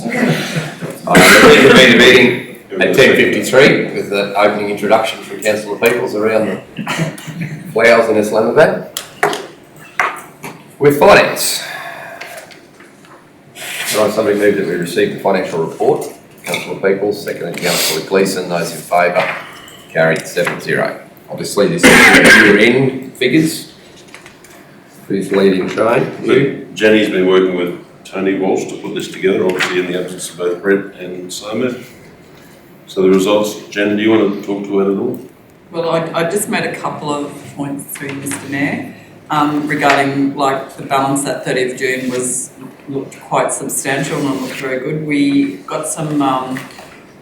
I convene the meeting at 10:53 with the opening introduction from Councillor Peoples around the Wales and Islamabad. With finance, somebody move that we receive the financial report. Councillor Peoples, seconded Councillor Gleeson. Those in favour, carried 7-0. Obviously, this is year-end figures. Who's leading, Shane? Jenny's been working with Tony Walsh to put this together, obviously in the absence of both Brett and Simon. So the results, Jen, do you want to talk to it at all? Well, I just made a couple of points through, Mr Mayor, regarding like the balance at 30th of June looked quite substantial and looked very good. We got some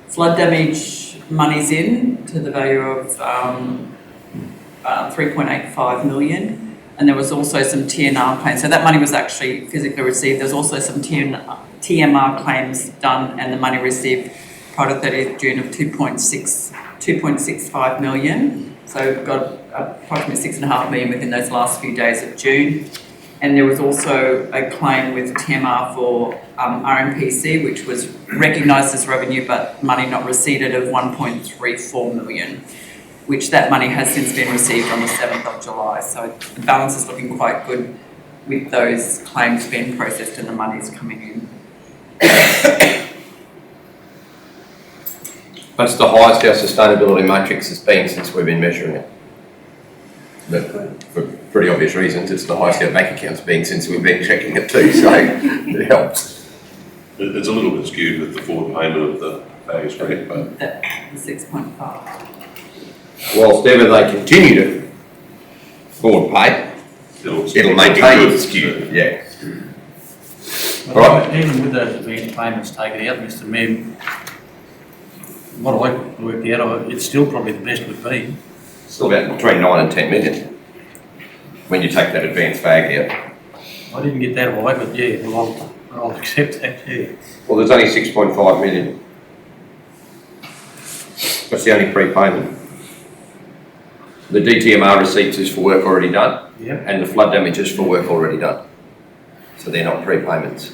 flood damage monies in to the value of 3.85 million. And there was also some TNR claims. So that money was actually physically received. There's also some TMR claims done, and the money received prior to 30th June of 2.65 million. So we've got approximately 6.5 million within those last few days of June. And there was also a claim with TMR for RMPC, which was recognised as revenue but money not received of 1.34 million. Which that money has since been received on the 7th of July. So the balance is looking quite good with those claims being processed and the money's coming in. That's the highest our sustainability matrix has been since we've been measuring it. But for pretty obvious reasons, it's the highest our bank account's been since we've been checking it too, so it helps. It's a little bit skewed with the forward payment of the phase rate, but The 6.5. Whilst ever they continue to forward pay, it'll maintain its skew. Yeah. Well, right. Even with those advance payments taken out, Mr Mayor, what I worked out, it's still probably the best we've been. Still about between 9 and 10 million when you take that advance fag out. I didn't get that away, but yeah, well, I'll accept that, yeah. Well, there's only 6.5 million. That's the only prepayment. The DTMR receipts is for work already done, Yep. and the flood damage is for work already done. So they're not prepayments.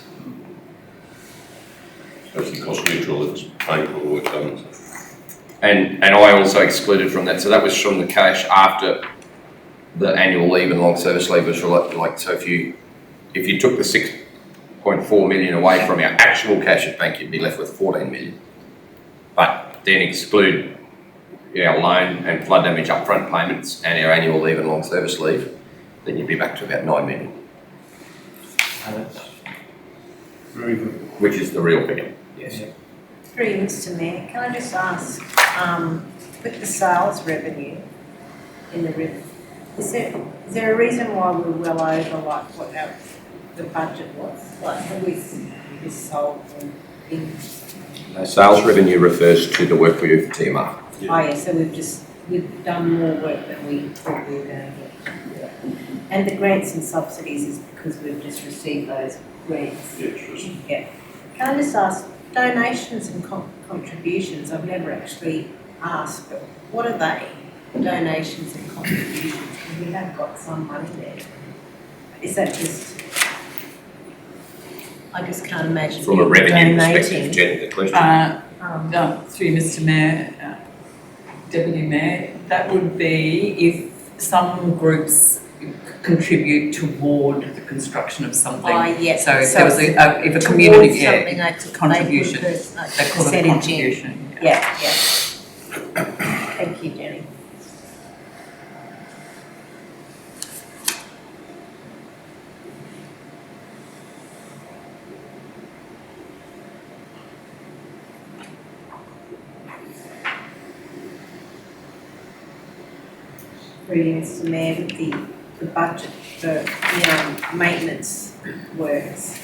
actually cost neutral, it's paying for the work done. And I also excluded from that, so that was from the cash after the annual leave and long service leave was like so if you took the 6.4 million away from our actual cash at bank, you'd be left with 14 million. But then exclude our loan and flood damage upfront payments and our annual leave and long service leave, then you'd be back to about 9 million. That's very good. Which is the real figure. Yes. Through you, Mr Mayor, can I just ask, with the sales revenue in the RIF, is there a reason why we're well over like what the budget was? Like have we sold things? Sales revenue refers to the work we do for TMR. Yeah. Oh yeah, so we've done more work than we thought we were going to get. And the grants and subsidies is because we've just received those grants. Yeah, sure. Yeah. Can I just ask, donations and contributions, I've never actually asked, but what are they? Donations and contributions, because we have got some money there. Is that just, I just can't imagine From a revenue donating. perspective, Jen, the question. Through you, Mr Mayor, Deputy Mayor, that would be if some groups contribute toward the construction of something. Oh, yeah. So if there was if a community something contribution, they they call it a contribution. Yeah. Thank you, Jenny. Mr Mayor, with the budget for the maintenance works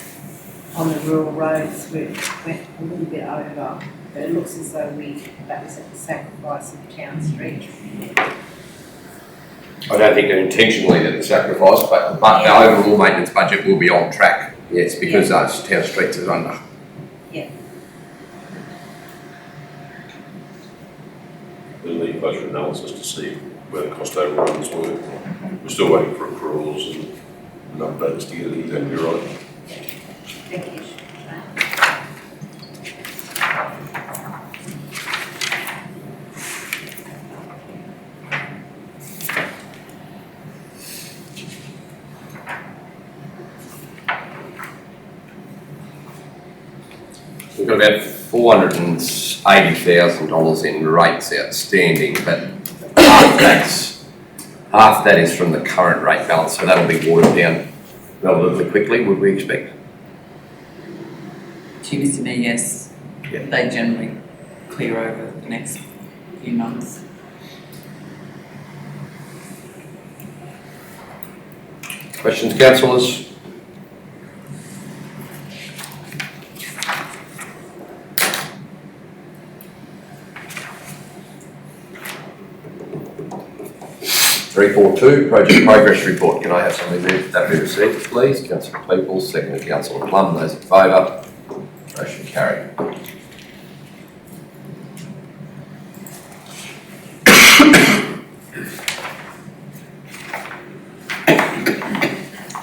on the rural roads, we went a little bit over, but it looks as though that was at the sacrifice of Town Street. I don't think they're intentionally at the sacrifice, but the overall maintenance budget will be on track, yes, because those town streets are under. Yeah. We'll need closer analysis to see where the cost overruns were. We're still waiting for accruals and updates to get it, exactly right. Thank you. We've got about $480,000 in rates outstanding, but half that is from the current rate balance, so that'll be watered down relatively quickly, would we expect? To Mr Mayor, yes. Yeah. They generally clear over the next few months. Questions, councillors? Three, four, two, project progress report. Can I have somebody move that be received, please? Councillor Peoples, seconded Councillor Plum. Those in favour? Motion carried.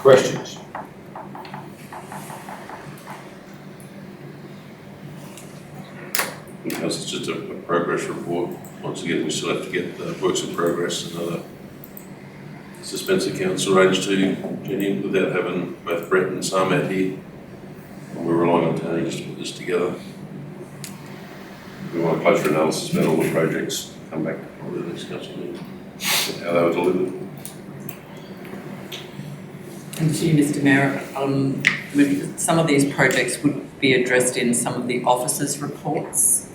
Questions? Because it's just a progress report. Once again, we still have to get the works in progress and other suspense accounts arranged to Jenny without having both Brett and Sarmat here. And we're relying on Tony just to put this together. We want a closer analysis about all the projects, come back probably the next council meeting, how they were delivered. And to you, Mr Mayor, some of these projects would be addressed in some of the officers' reports,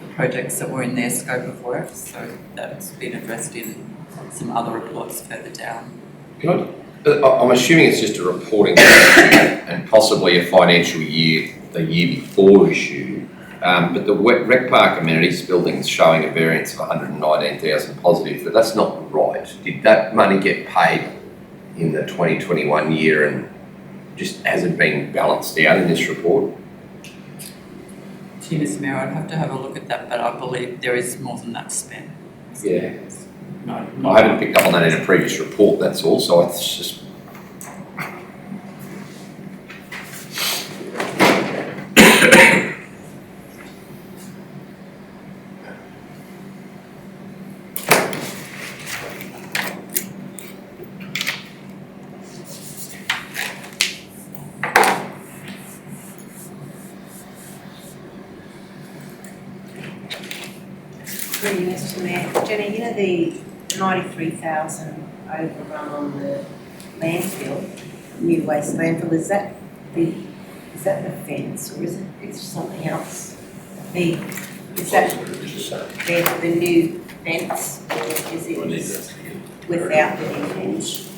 the projects that were in their scope of work, so that's been addressed in some other reports further down. I'm assuming it's just a reporting issue and possibly a financial year, the year before issue. But the Rec Park amenities building is showing a variance of 119,000 positive, but that's not right. Did that money get paid in the 2021 year and just hasn't been balanced out in this report? To you, Mr Mayor, I'd have to have a look at that, but I believe there is more than that spent. Yeah. No, I haven't picked up on that in a previous report, that's all, so it's just... Through you, Mr Mayor. Jenny, you know the 93,000 overrun on the landfill, new waste landfill, is that the fence or is it something else? Is that there for the new fence or is it without the new fence?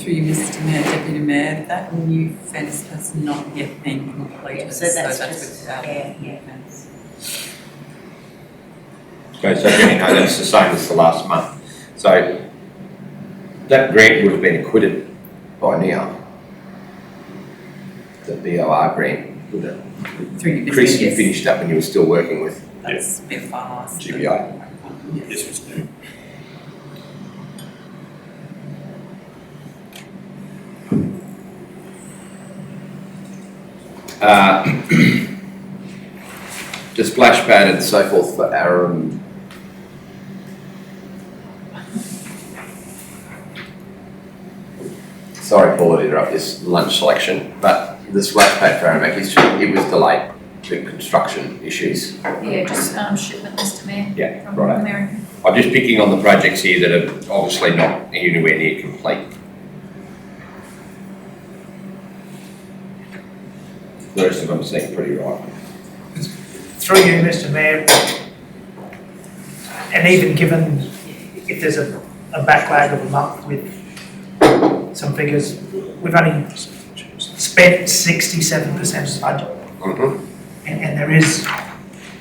Through you, Mr Mayor, Deputy Mayor, that new fence has not yet been completed, So that's just, without yeah. fence. Okay, so Jenny, no, that's the same as the last month. So that grant would have been acquitted by now. The BOR grant, would it? Through you, Mr Chris, Mayor, you yes. finished up when you were still working with That's been finalised. GBI. Yes, Mr. Mayor. The splash pad and so forth for Aram. Sorry, Paul, to interrupt this lunch selection, but the splash pad for Aramac, it was delayed due to construction issues. Yeah, just shipment, Mr Mayor. Yeah, From right. America. I'm just picking on the projects here that are obviously not anywhere near complete. The rest of them seem pretty right. Through you, Mr Mayor, and even given if there's a backlag of a month with some figures, we've only spent 67% of the budget. Mm-hmm. And there is,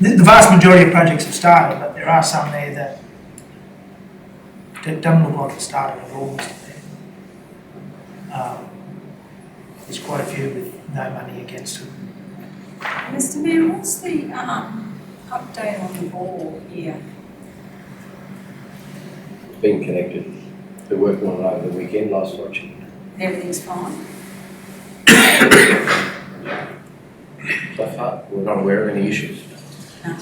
the vast majority of projects have started, but there are some there that don't look like it started at all, Mr Mayor. There's quite a few with no money against them. Mr Mayor, what's the update on the ball here? It's been connected. They're working on it over the weekend, last watching. Everything's fine? So far, we're not aware of any issues. No.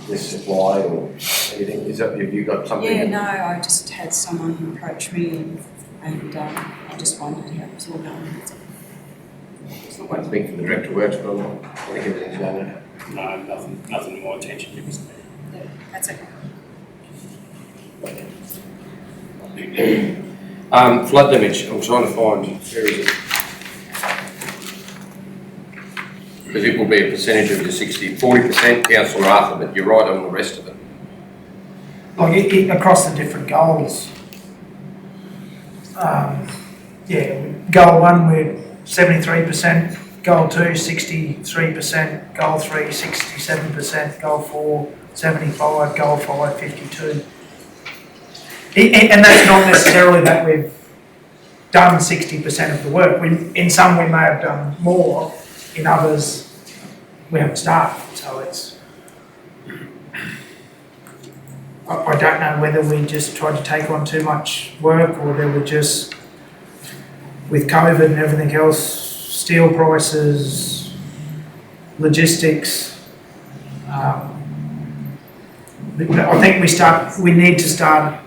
With supply or anything. Is that, have you got something? Yeah, no, I just had someone approach me and I just wondered how it was all going. It's not one thing for the director of works, but I think everything's going on. No, nothing to my attention, Mr. Mayor. That's okay. Flood damage, I'm trying to find, where is it? Because it will be a percentage of your 40%, councillor Arthur, but you're right on the rest of it. Like across the different goals. Goal 1, we're 73%, goal 2, 63%, goal 3, 67%, goal 4, 75, goal 5, 52. And that's not necessarily that we've done 60% of the work. In some we may have done more, in others we haven't started. So it's, I don't know whether we just tried to take on too much work or there were just, with COVID and everything else, steel prices, logistics. I think we need to start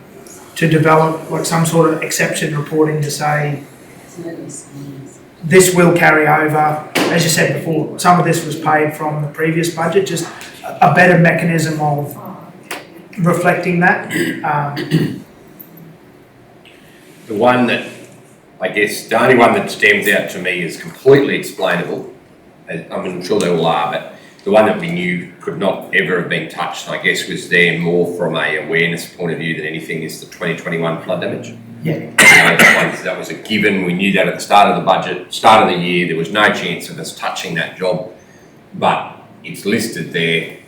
to develop like some sort of exception reporting to say this will carry over. As you said before, some of this was paid from the previous budget, just a better mechanism of reflecting that. The one that, I guess, the only one that stands out to me is completely explainable. I'm sure they all are, but the one that we knew could not ever have been touched, I guess, was there more from a awareness point of view than anything is the 2021 flood damage. Yeah. That was a given. We knew that at the start of the budget, start of the year, there was no chance of us touching that job, but it's listed there,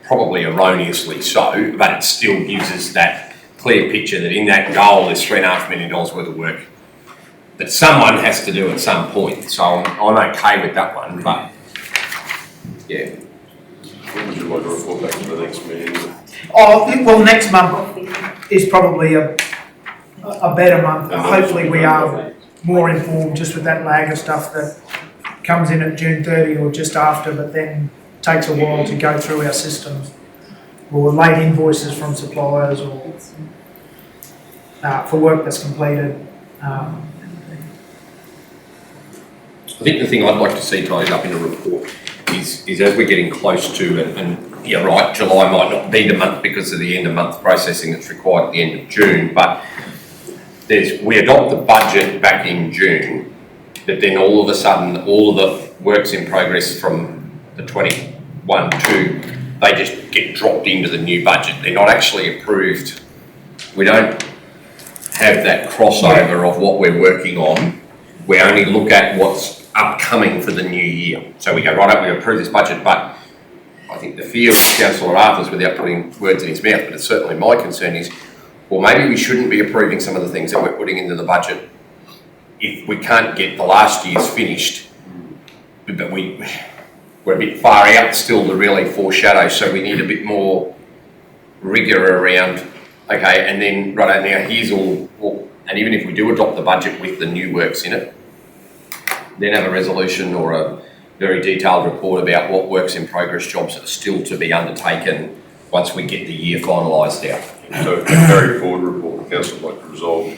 probably erroneously so, but it still gives us that clear picture that in that goal there's $3.5 million worth of work that someone has to do at some point. So I'm okay with that one, but yeah. When would you like to report back to the next meeting? Well, next month is probably a better month. Hopefully we are more informed just with that lag of stuff that comes in at June 30 or just after, but then takes a while to go through our systems. Or late invoices from suppliers or for work that's completed. I think the thing I'd like to see tidied up in a report is as we're getting close to, and you're right, July might not be the month because of the end of month processing that's required at the end of June, but we adopt the budget back in June, but then all of a sudden, all of the works in progress from the 21-2, they just get dropped into the new budget. They're not actually approved. We don't have that crossover of what we're working on. We only look at what's upcoming for the new year. So we go, right up, we approve this budget, but I think the fear of Councillor Arthur's, without putting words in his mouth, but it's certainly my concern is, well, maybe we shouldn't be approving some of the things that we're putting into the budget if we can't get the last year's finished, but we're a bit far out still to really foreshadow, so we need a bit more rigour around, okay, and then, right now, here's all, and even if we do adopt the budget with the new works in it, then have a resolution or a very detailed report about what works in progress jobs that are still to be undertaken once we get the year finalised out. So a carry forward report, the council would like to resolve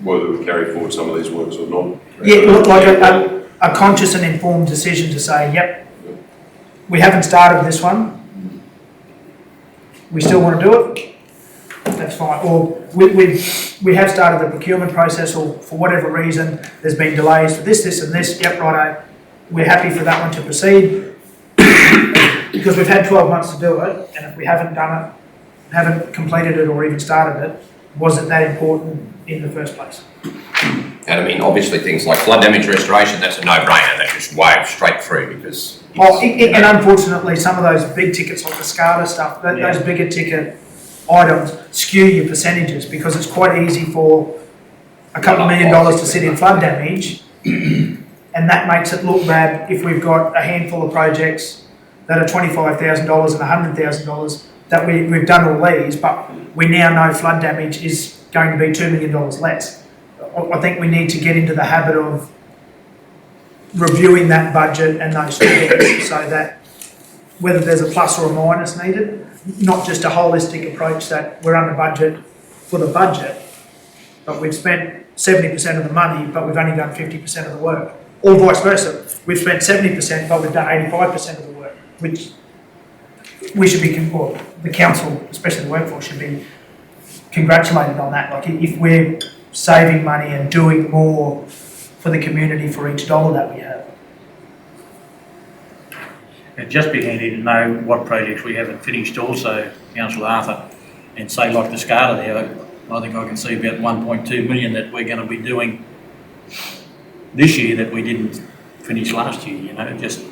whether we carry forward some of these works or not. Yeah, look like a conscious and informed decision to say, yep, we haven't started this one, we still want to do it, that's fine. Or we have started the procurement process, or for whatever reason there's been delays for this and this, yep, righto, we're happy for that one to proceed because we've had 12 months to do it, and if we haven't done it, haven't completed it or even started it, wasn't that important in the first place. And I mean, obviously things like flood damage restoration, that's a no-brainer, that just waves straight through because... And unfortunately, some of those big tickets like the SCADA stuff, those bigger ticket items skew your percentages because it's quite easy for a couple of $1 million to sit in flood damage, and that makes it look bad if we've got a handful of projects that are $25,000 and $100,000 that we've done all these, but we now know flood damage is going to be $2 million less. I think we need to get into the habit of reviewing that budget and those figures so that whether there's a plus or a minus needed, not just a holistic approach that we're under budget for the budget, but we've spent 70% of the money, but we've only done 50% of the work. or vice versa. We've spent 70%, but we've done 85% of the work, which we should be, or the council, especially the workforce, should be congratulated on that. Like, if we're saving money and doing more for the community for each dollar that we have. It'd just be handy to know what projects we haven't finished also, Councillor Arthur, and say like the SCADA there, I think I can see about 1.2 million that we're going to be doing this year that we didn't finish last year, you know, just...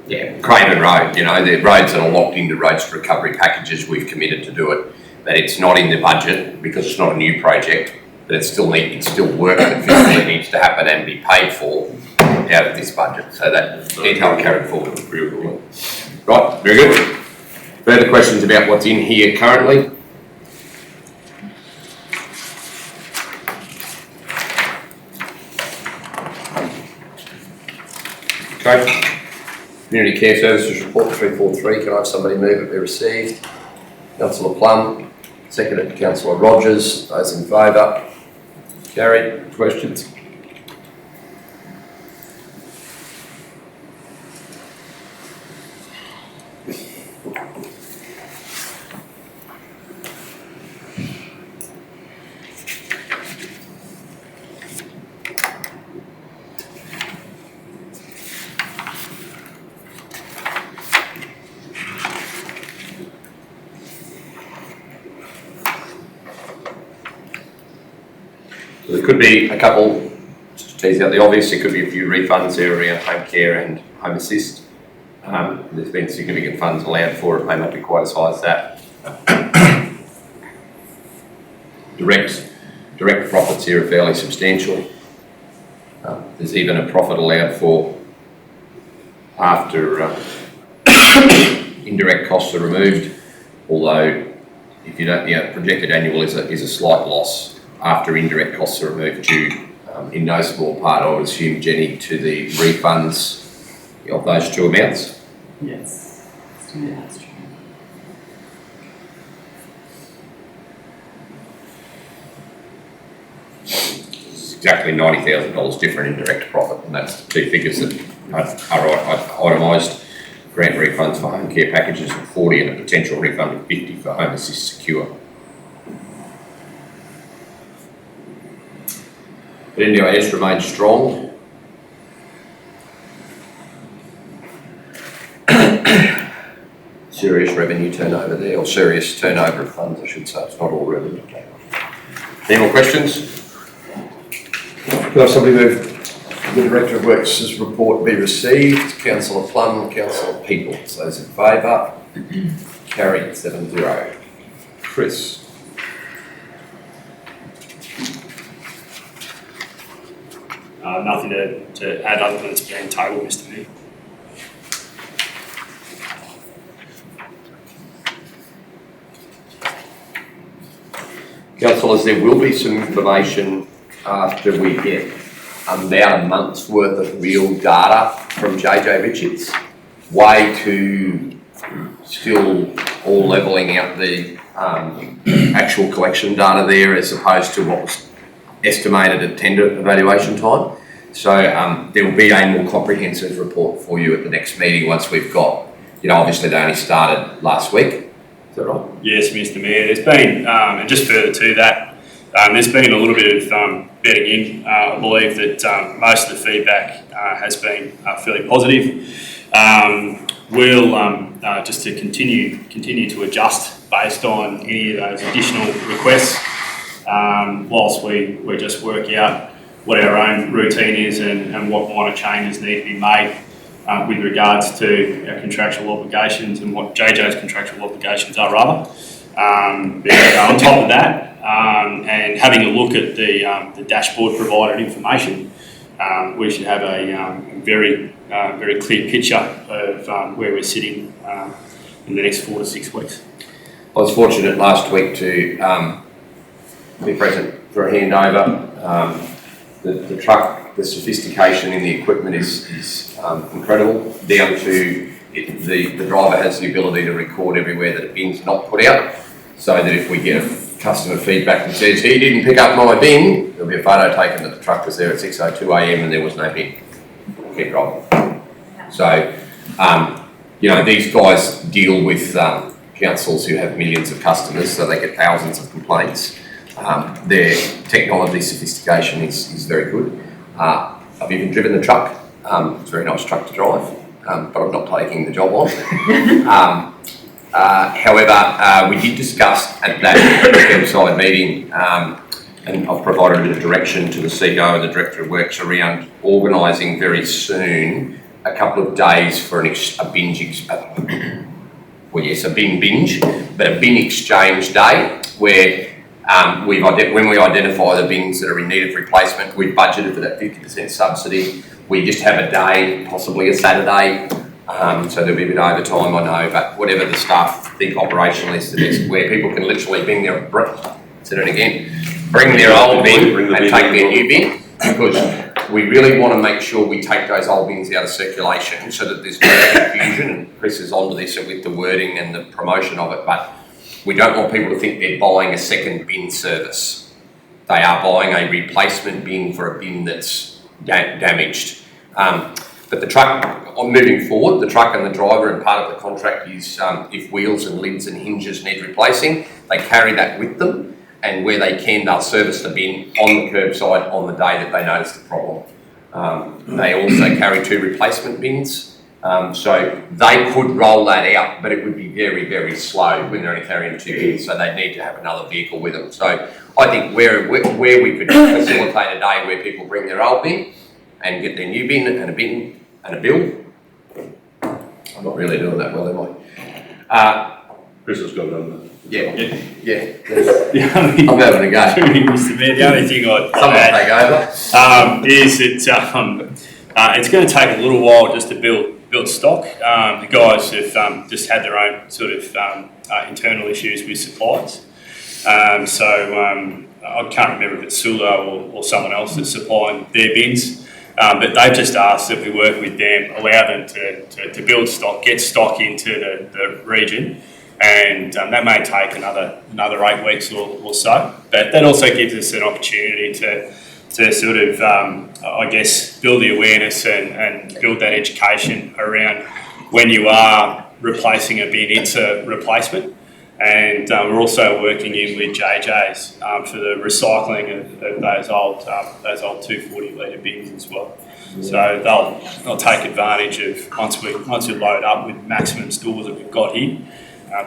Yeah, Craven Road, you know, the roads that are locked into roads recovery packages, we've committed to do it. But it's not in the budget because it's not a new project, but it's still work that physically needs to happen and be paid for out of this budget. So that detail carried forward. Right, very good. Further questions about what's in here currently? Okay. Community Care Services Report 343. Can I have somebody move it be received? Councillor Plum, seconded Councillor Rogers. Those in favour? Carried. Questions? There could be a couple, just to tease out the obvious, there could be a few refunds there around home care and home assist. There's been significant funds allowed for it, may not be quite as high as that. Direct profits here are fairly substantial. There's even a profit allowed for after indirect costs are removed, although if you don't, projected annual is a slight loss after indirect costs are removed due, in no small part, I would assume, Jenny, to the refunds of those two amounts. Yes. Yeah, that's true. It's exactly $90,000 different in direct profit, and that's the two figures that are itemised. Grant refunds for home care packages of 40 and a potential refund of 50 for home assist secure. But NDIS remains strong. Serious revenue turnover there, or serious turnover of funds, I should say. It's not all revenue. Any more questions? Could I have somebody move the Director of Works' report be received? Councillor Plum, Councillor Peoples. Those in favour? Carried 7-0. Chris. Nothing to add other than it's been tabled, Mr. Mayor. Councillors, there will be some information after we get about a month's worth of real data from JJ Richards. Way to still all levelling out the actual collection data there as opposed to what was estimated at tender evaluation time. So there will be a more comprehensive report for you at the next meeting once we've got, obviously they only started last week. Is that right? Yes, Mr. Mayor. There's been, and just further to that, there's been a little bit of bedding in. I believe that most of the feedback has been fairly positive. We'll just to continue to adjust based on any of those additional requests. Whilst we just work out what our own routine is and what minor changes need to be made with regards to our contractual obligations and what JJ's contractual obligations are rather. On top of that, and having a look at the dashboard provided information, we should have a very clear picture of where we're sitting in the next 4 to 6 weeks. I was fortunate last week to be present for a handover. The truck, the sophistication in the equipment is incredible, down to the driver has the ability to record everywhere that a bin's not put out, so that if we get a customer feedback that says he didn't pick up my bin, there'll be a photo taken that the truck was there at 6:02 a.m. and there was no bin. keep rolling. So, you know, these guys deal with councils who have millions of customers, so they get thousands of complaints. Their technology sophistication is very good. I've even driven the truck. It's a very nice truck to drive, but I'm not taking the job on. However, we did discuss at that curbside meeting, and I've provided a bit of direction to the CEO and the Director of Works around organising very soon a couple of days for a bin binge, but a bin exchange day where when we identify the bins that are in need of replacement, we've budgeted for that 50% subsidy. We just have a day, possibly a Saturday, so there'll be a bit of overtime, I know, but whatever the staff think operationally is the best, where people can literally bring their old bin and take their new bin, because we really want to make sure we take those old bins out of circulation so that there's no confusion, and Chris is onto this with the wording and the promotion of it, but we don't want people to think they're buying a second bin service. They are buying a replacement bin for a bin that's damaged. But the truck, moving forward, the truck and the driver, and part of the contract is if wheels and lids and hinges need replacing, they carry that with them, and where they can, they'll service the bin on the curbside on the day that they notice the problem. They also carry 2 replacement bins. So they could roll that out, but it would be very, very slow when they're only carrying 2 bins, so they'd need to have another vehicle with them. So I think where we could facilitate a day where people bring their old bin and get their new bin and a bill. I'm not really doing that well, am I? Chris has got it on there. Yeah. I'm I'm having a go. Mr. Mayor, the only thing I'd Someone add take over. is that it's going to take a little while just to build stock. The guys have just had their own sort of internal issues with suppliers. I can't remember if it's Sula or someone else that's supplying their bins. But they've just asked that we work with them, allow them to build stock, get stock into the region, and that may take another 8 weeks or so. But that also gives us an opportunity to sort of, I guess, build the awareness and build that education around when you are replacing a bin, it's a replacement. And we're also working in with JJ's for the recycling of those old 240 litre bins as well. So they'll take advantage of once we load up with maximum stores that we've got here,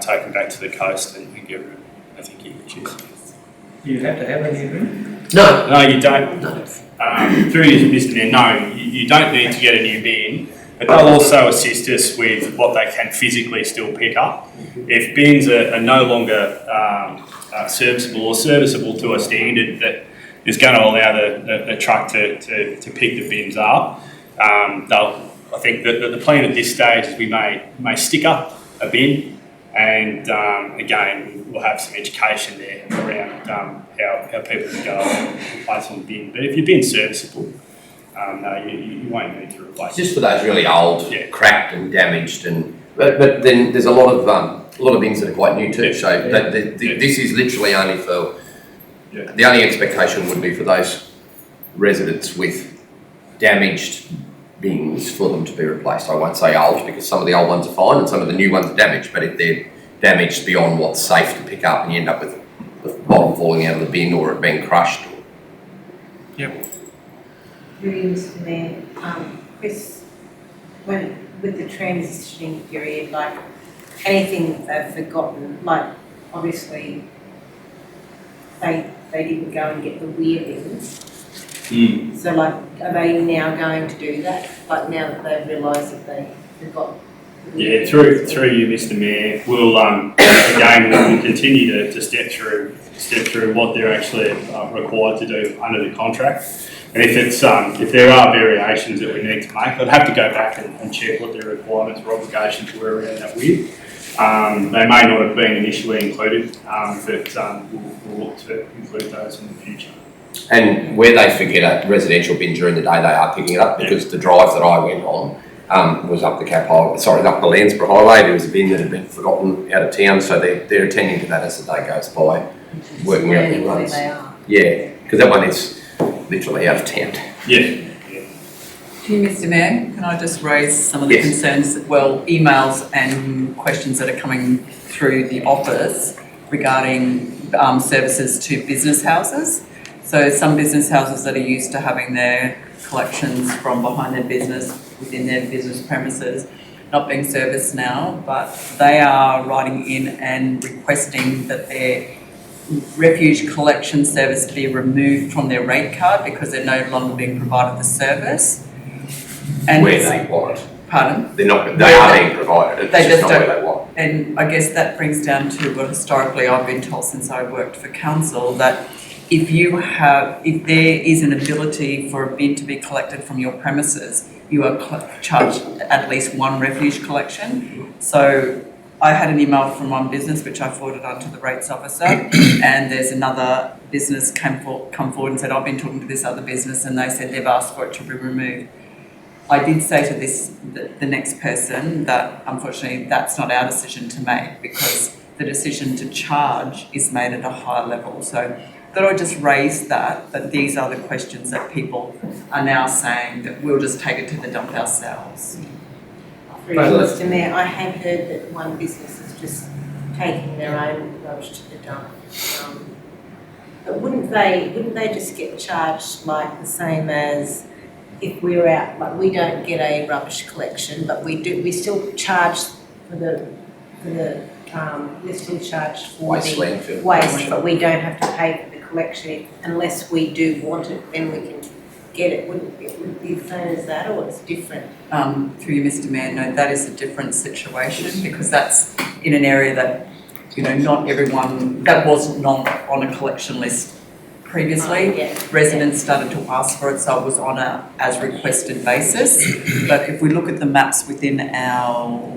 take them back to the coast and get rid of, I think, issues. You have to have a new bin? No, you don't. Through you, Mr. Mayor, no, you don't need to get a new bin. But they'll also assist us with what they can physically still pick up. If bins are no longer serviceable or serviceable to a standard that is going to allow the truck to pick the bins up, I think that the plan at this stage is we may stick up a bin, and again we'll have some education there around how people can go and replace on the bin. But if your bin's serviceable, no, you won't need to replace Just for those really old, Yeah. cracked and damaged, but then there's a lot of bins that are quite new too. So this is literally only for. Yeah. The only expectation would be for those residents with damaged bins for them to be replaced. I won't say old, because some of the old ones are fine and some of the new ones are damaged. But if they're damaged beyond what's safe to pick up, and you end up with the bottom falling out of the bin or it being crushed. Yep. Through you, Mr. Mayor, Chris, with the transitioning period, like anything they've forgotten, like obviously they didn't go and get the weir bins. So like, are they now going to do that? Like now that they've realised that they forgot? Yeah, through you, Mr. Mayor, we'll again we'll continue to step through what they're actually required to do under the contract. And if there are variations that we need to make, I'd have to go back and check what their requirements or obligations were around that weir. They may not have been initially included, but we'll look to include those in the future. And where they forget a residential bin during the day, they are picking it up, because the drive that I went on was up the up the Landsborough Highway. There was a bin that had been forgotten out of town, so they're attending to that as the day goes by, working out the runs. They are. Yeah, because that one is literally out of town. Yeah. To you, Mr Mayor, can I just raise some of the Yes. concerns, well, emails and questions that are coming through the office regarding services to business houses. So some business houses that are used to having their collections from behind their business, within their business premises, not being serviced now, but they are writing in and requesting that their refuge collection service be removed from their rate card because they're no longer being provided the service. And Where they want it. Pardon? They are being provided, it's They just just not where they want. And I guess that brings down to what historically I've been told since I worked for council, that if there is an ability for a bin to be collected from your premises, you are charged at least one refuge collection. So I had an email from one business which I forwarded on to the rates officer, and there's another business come forward and said, I've been talking to this other business and they said they've asked for it to be removed. I did say to the next person that unfortunately that's not our decision to make because the decision to charge is made at a higher level. So thought I'd just raise that these are the questions that people are now saying that we'll just take it to the dump ourselves. Mr Mayor, I have heard that one business is just taking their own rubbish to the dump. But wouldn't they just get charged like the same as if we're out, like we don't get a rubbish collection, but we still charge for the we're still charged for Waste the landfill. waste, but we don't have to pay for the collection unless we do want it, then we can get it. Wouldn't it be the same as that, or it's different? Through you, Mr Mayor, no, that is a different situation because that's in an area that, not everyone, that wasn't on a collection list previously. Yeah. Residents started to ask for it, so it was on a as requested basis. But if we look at the maps within our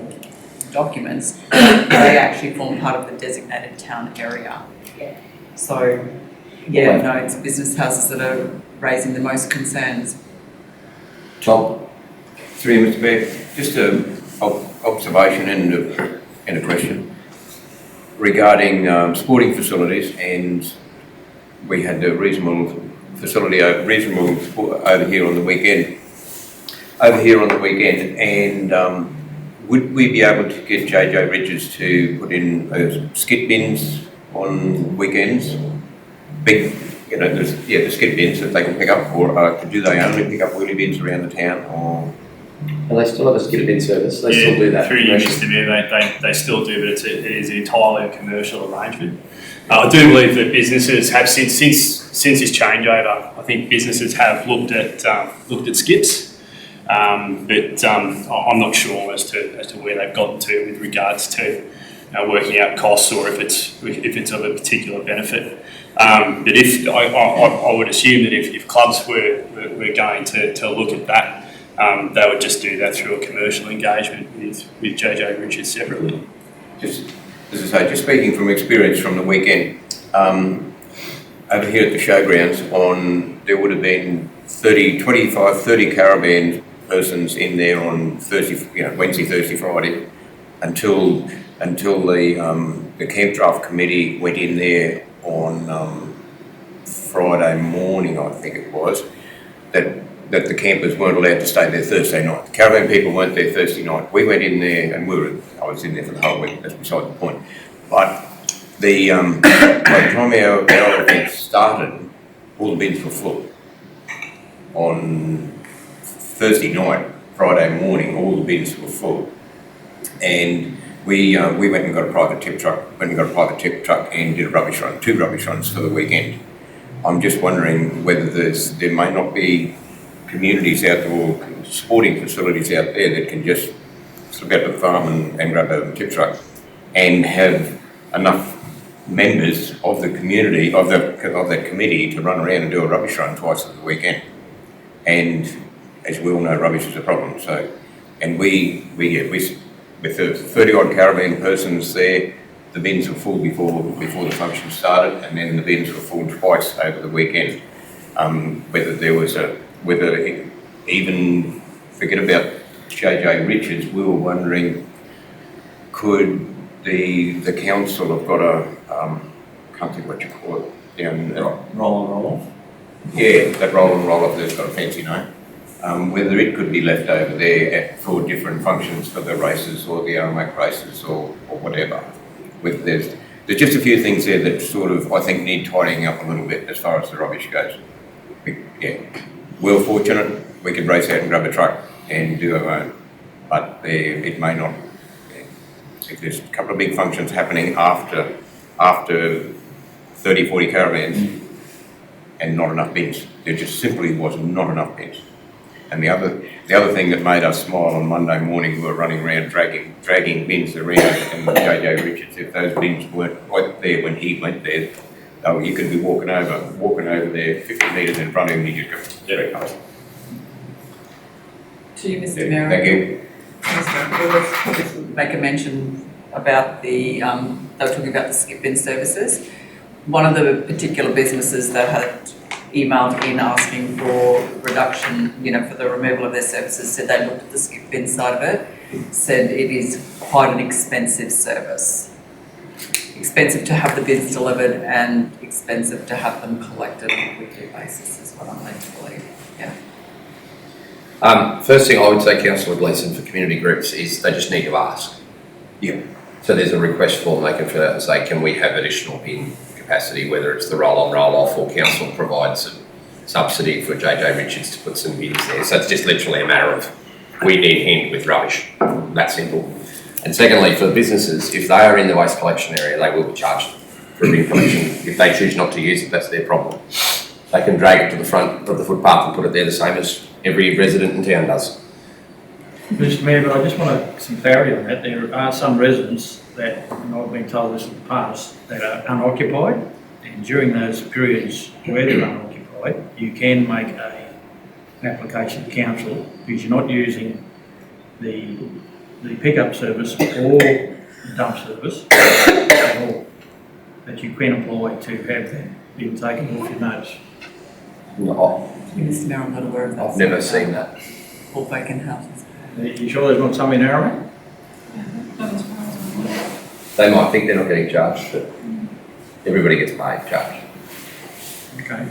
documents, they actually form part of the designated town area. Yeah. So, yeah, no, it's business houses that are raising the most concerns. Tom, through you, Mr Mayor, just an observation and a question regarding sporting facilities, and we had a reasonable sport over here on the weekend, and would we be able to get JJ Richards to put in skip bins on weekends? Big, the skip bins that they can pick up, or do they only pick up wheelie bins around the town, or? And they still have a skip bin service, they still do that. Through you, Mr Mayor, they still do, but it is entirely a commercial arrangement. I do believe that businesses have since this changeover, I think businesses have looked at skips, but I'm not sure as to where they've gotten to with regards to working out costs or if it's of a particular benefit. But if I would assume that if clubs were going to look at that, they would just do that through a commercial engagement with JJ Richards separately. Just, as I say, just speaking from experience from the weekend, over here at the showgrounds, there would have been 30 caravan persons in there on Wednesday, Thursday, Friday, until the camp draft committee went in there on Friday morning, I think it was, that the campers weren't allowed to stay there Thursday night. The caravan people weren't there Thursday night. We went in there and I was in there for the whole week, that's beside the point. But by the time our event started, all the bins were full. On Thursday night, Friday morning, all the bins were full. And we went and got a private tip truck, and did a rubbish run, 2 rubbish runs for the weekend. I'm just wondering whether there may not be communities out there or sporting facilities out there that can just slip out the farm and grab a tip truck and have enough members of the community, of that committee, to run around and do a rubbish run twice a weekend. And as we all know, rubbish is a problem. So, and we with the 30 odd caravan persons there, the bins were full before the function started, and then the bins were full twice over the weekend. Even forget about JJ Richards, we were wondering, could the council have got can't think what you call it, down Roll and roll off. yeah, that roll and roll off, that's got a fancy name. whether it could be left over there for different functions for the races or the Aramac races or whatever. There's just a few things there that sort of, I think, need tidying up a little bit as far as the rubbish goes. Yeah, we're fortunate, we could race out and grab a truck and do our own, but it may not. If there's a couple of big functions happening after 30, 40 caravans and not enough bins, there just simply was not enough bins. And the other thing that made us smile on Monday morning, we were running around dragging bins around, and JJ Richards, if those bins weren't right there when he went there, you could be walking over there 50 metres in front of him, you just go straight past. To you, Mr. Yeah, Mayor. thank you. We'll just make a mention about the, they were talking about the skip bin services. One of the particular businesses that had emailed in asking for reduction, for the removal of their services, said they looked at the skip bin side of it, said it is quite an expensive service. Expensive to have the bins delivered and expensive to have them collected on a weekly basis is what I'm led to believe, First thing I would say, Councillor Gleeson, for community groups is they just need to ask. Yeah. So there's a request form they can fill out and say, can we have additional bin capacity, whether it's the roll-on, roll-off, or council provides a subsidy for JJ Richards to put some bins there. So it's just literally a matter of, we need him with rubbish. That simple. And secondly, for the businesses, if they are in the waste collection area, they will be charged for bin collection. If they choose not to use it, that's their problem. They can drag it to the front of the footpath and put it there the same as every resident in town does. Mr Mayor, but I just want some clarity on that. There are some residents that, and I've been told this in the past, that are unoccupied, and during those periods where they're unoccupied, you can make an application to council because you're not using the pickup service or the dump service at all, that you can apply to have that being taken off your notice. No, Mr. Mayor, I'm not aware of that. I've never seen that. All vacant houses. Are you sure there's not some in Aramac? They might think they're not getting charged, but everybody gets paid, charged. Okay.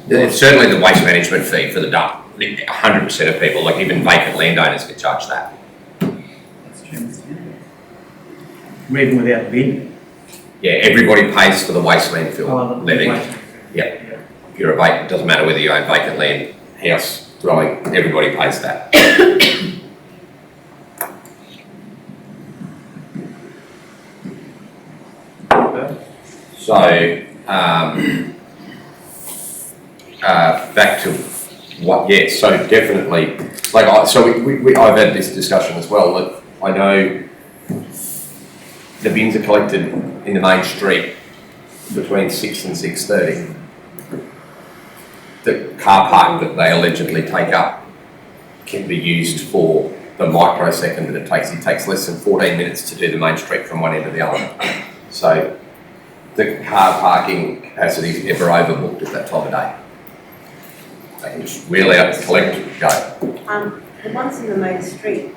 It's certainly the waste management fee for the dump. 100% of people, like even vacant landowners, get charged that. That's true, Mr. Mayor. Even without the bin? Yeah, everybody pays for the waste landfill Oh, the levy. waste. Yeah. If you're a vacant, it doesn't matter whether you own vacant land, house, dwelling, everybody pays that. So, back to what, yeah, so definitely, I've had this discussion as well, that I know the bins are collected in the main street between 6 and 6:30. The car park that they allegedly take up can be used for the microsecond that it takes. It takes less than 14 minutes to do the main street from one end to the other. So the car parking capacity is never overbooked at that time of day. They can just wheel out, collect, go. The ones in the main street,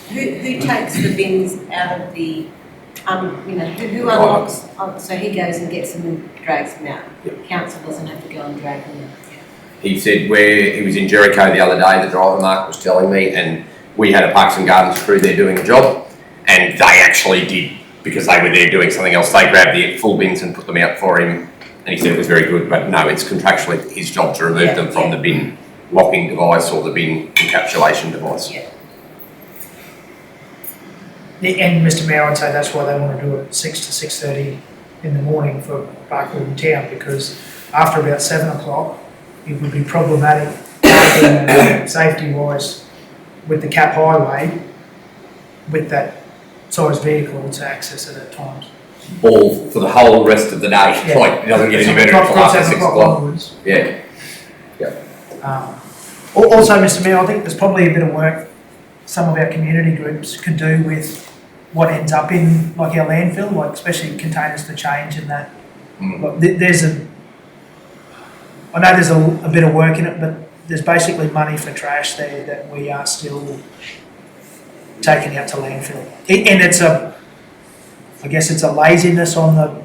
who takes the bins out of the, who unlocks, so he goes and gets them and drags them out? Yep. Council doesn't have to go and drag them out. He said where he was in Jericho the other day, the driver Mark was telling me, and we had a Parks and Gardens crew there doing a job, and they actually did, because they were there doing something else, they grabbed the full bins and put them out for him, and he said it was very good, but no, it's contractually his job to remove them from the bin locking device or the bin encapsulation device. Yeah. And Mr Mayor, I'd say that's why they want to do it 6 to 6:30 in the morning for parking in town, because after about 7 o'clock, it would be problematic parking and safety wise with the Cap Highway with that size vehicle to access it at times. All for the whole rest of the day, Yeah. like it doesn't get any better From until after 7 6 o'clock. onwards. Yeah. Also, Mr Mayor, I think there's probably a bit of work some of our community groups could do with what ends up in like our landfill, like especially containers to change and that. Like, I know there's a bit of work in it, but there's basically money for trash there that we are still taking out to landfill. And I guess it's a laziness on the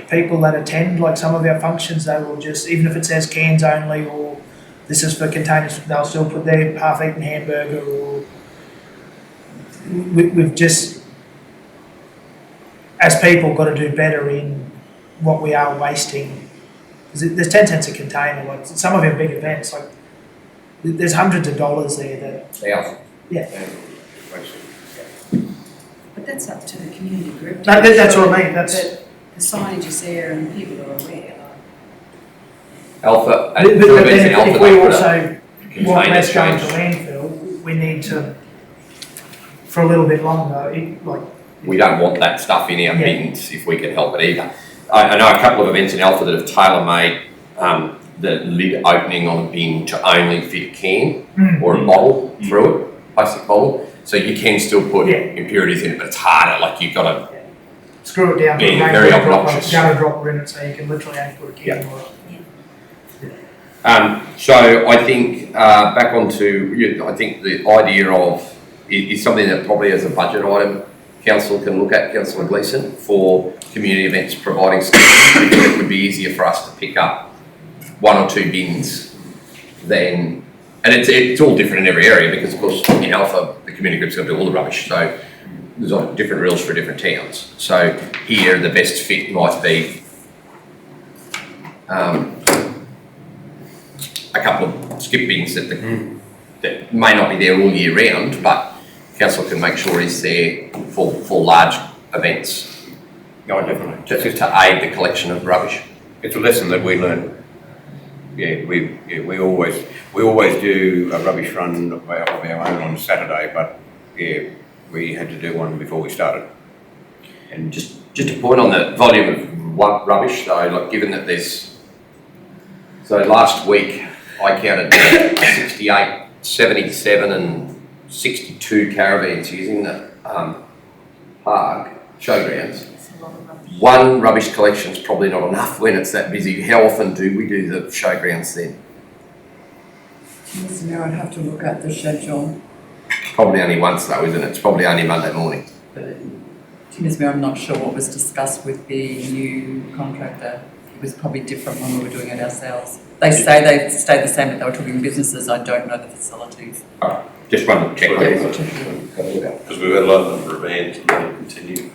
people that attend, like some of our functions, they will just, even if it says cans only or this is for containers, they'll still put their half-eaten hamburger or we've just, as people, got to do better in what we are wasting. 'Cause there's 10 cents a container, like some of our big events, like there's hundreds of dollars there that, Thousands. yeah. But that's up to the community group. No, that's what I mean, that's, That the signage is there and people are aware. Alpha, but two events in then Alpha, if we they put also a want container less going to change. landfill, we need to, for a little bit longer, We don't want that stuff in our Yeah. bins if we can help it either. I know a couple of events in Alpha that have tailor-made the lid opening on a bin to only fit a can or a bottle through it, plastic bottle. So you can still put Yeah. impurities in it, but it's harder. Like you've got to. screw it down to a Being rainbow very dropper, obnoxious. gallon dropper in it so you can literally only put a can Yeah. or So I think back onto, I think the idea of is something that probably as a budget item, council can look at, Councillor Gleeson, for community events providing space, because it would be easier for us to pick up one or two bins than, and it's all different in every area because of course in Alpha the community group's got to do all the rubbish, so there's different rules for different towns. So here the best fit might be a couple of skip bins that may not be there all year round, but council can make sure is there for large events. Oh, definitely. Just to aid the collection of rubbish. It's a lesson that we learn. Yeah, we always do a rubbish run of our own on Saturday, but yeah, we had to do one before we started. And just a point on the volume of rubbish though, like given that so last week I counted 68, 77 and 62 caravans using the park showgrounds. One rubbish collection is probably not enough when it's that busy. How often do we do the showgrounds then? Mr Mayor, I'd have to look at the schedule. Probably only once though, isn't it? It's probably only Monday morning. But Mr Mayor, I'm not sure what was discussed with the new contractor. It was probably different when we were doing it ourselves. They say they stayed the same, but they were talking businesses. I don't know the facilities. Just one check. Because we've had a lot of number of vans and that'll continue.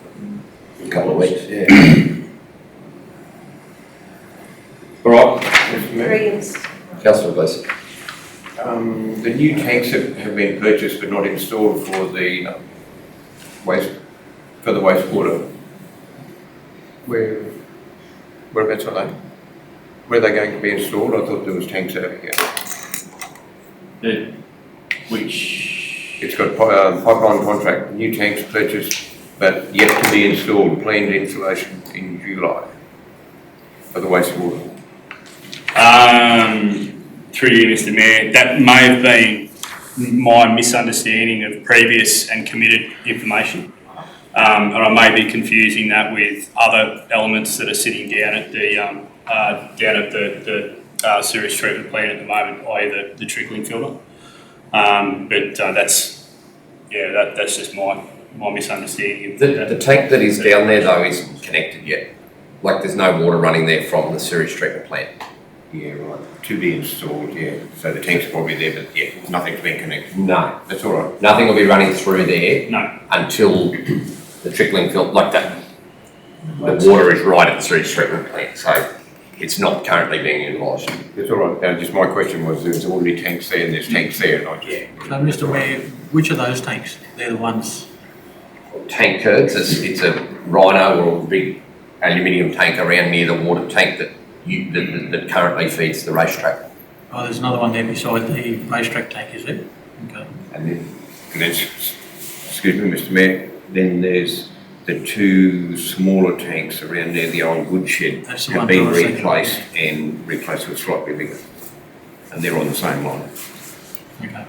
A couple of weeks, yeah. All right, Mr. Mayor? Greens. Councillor Gleeson. The new tanks have been purchased but not installed for the wastewater. Whereabouts are they? Where are they going to be installed? I thought there was tanks over here. Which, It's got pipeline contract, new tanks purchased but yet to be installed, planned installation in July for the wastewater. through you, Mr Mayor, that may have been my misunderstanding of previous and committed information. And I may be confusing that with other elements that are sitting down at the sewage treatment plant at the moment, i.e. the trickling filter. That's just my misunderstanding of that. The tank that is down there though isn't connected yet. Like there's no water running there from the sewage treatment plant. Yeah, right. To be installed, yeah. So the tank's probably there, but yeah, nothing's been connected. No, That's all right. nothing will be running through there No. until the trickling filter, like that. The water is right at the sewage treatment plant, so it's not currently being utilised. That's all right. Just my question was, there's already tanks there and there's tanks there, and I just... So, Mr Mayor, which of those tanks? They're the ones, Tank curds, it's a rhino or a big aluminium tank around near the water tank that currently feeds the racetrack. oh, there's another one there beside the racetrack tank, is there? Okay. And then, excuse me, Mr Mayor, then there's the two smaller tanks around near the old woodshed That's the have ones been I was thinking of. replaced and replaced with slightly bigger. And they're on the same line. Okay.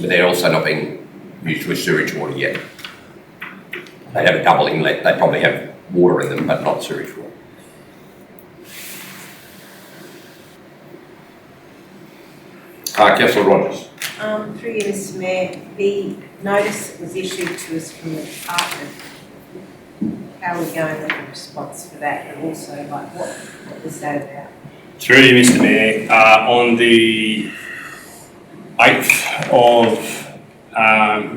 But they're also not being used with sewage water yet. They have a double inlet, they probably have water in them, but not sewage water. Councillor Rogers. Through you, Mr Mayor, the notice that was issued to us from the department, how are we going with the response for that, and also like what was that about? Through you, Mr. Mayor, on the 8th of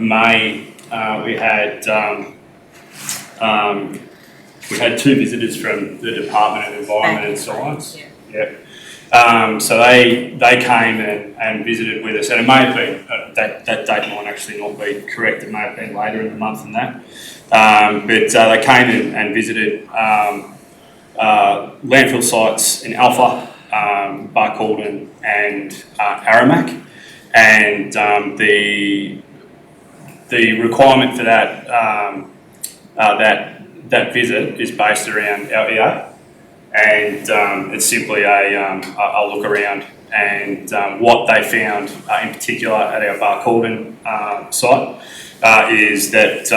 May, we had two visitors from the Department of Environment and Science. Yep. So they came and visited with us, and it may have been, that date might actually not be correct, it may have been later in the month than that. But they came and visited landfill sites in Alpha, Barcaldine and Aramac, and the requirement for that visit is based around our EA, and it's simply a look around, and what they found in particular at our Barcaldine site is that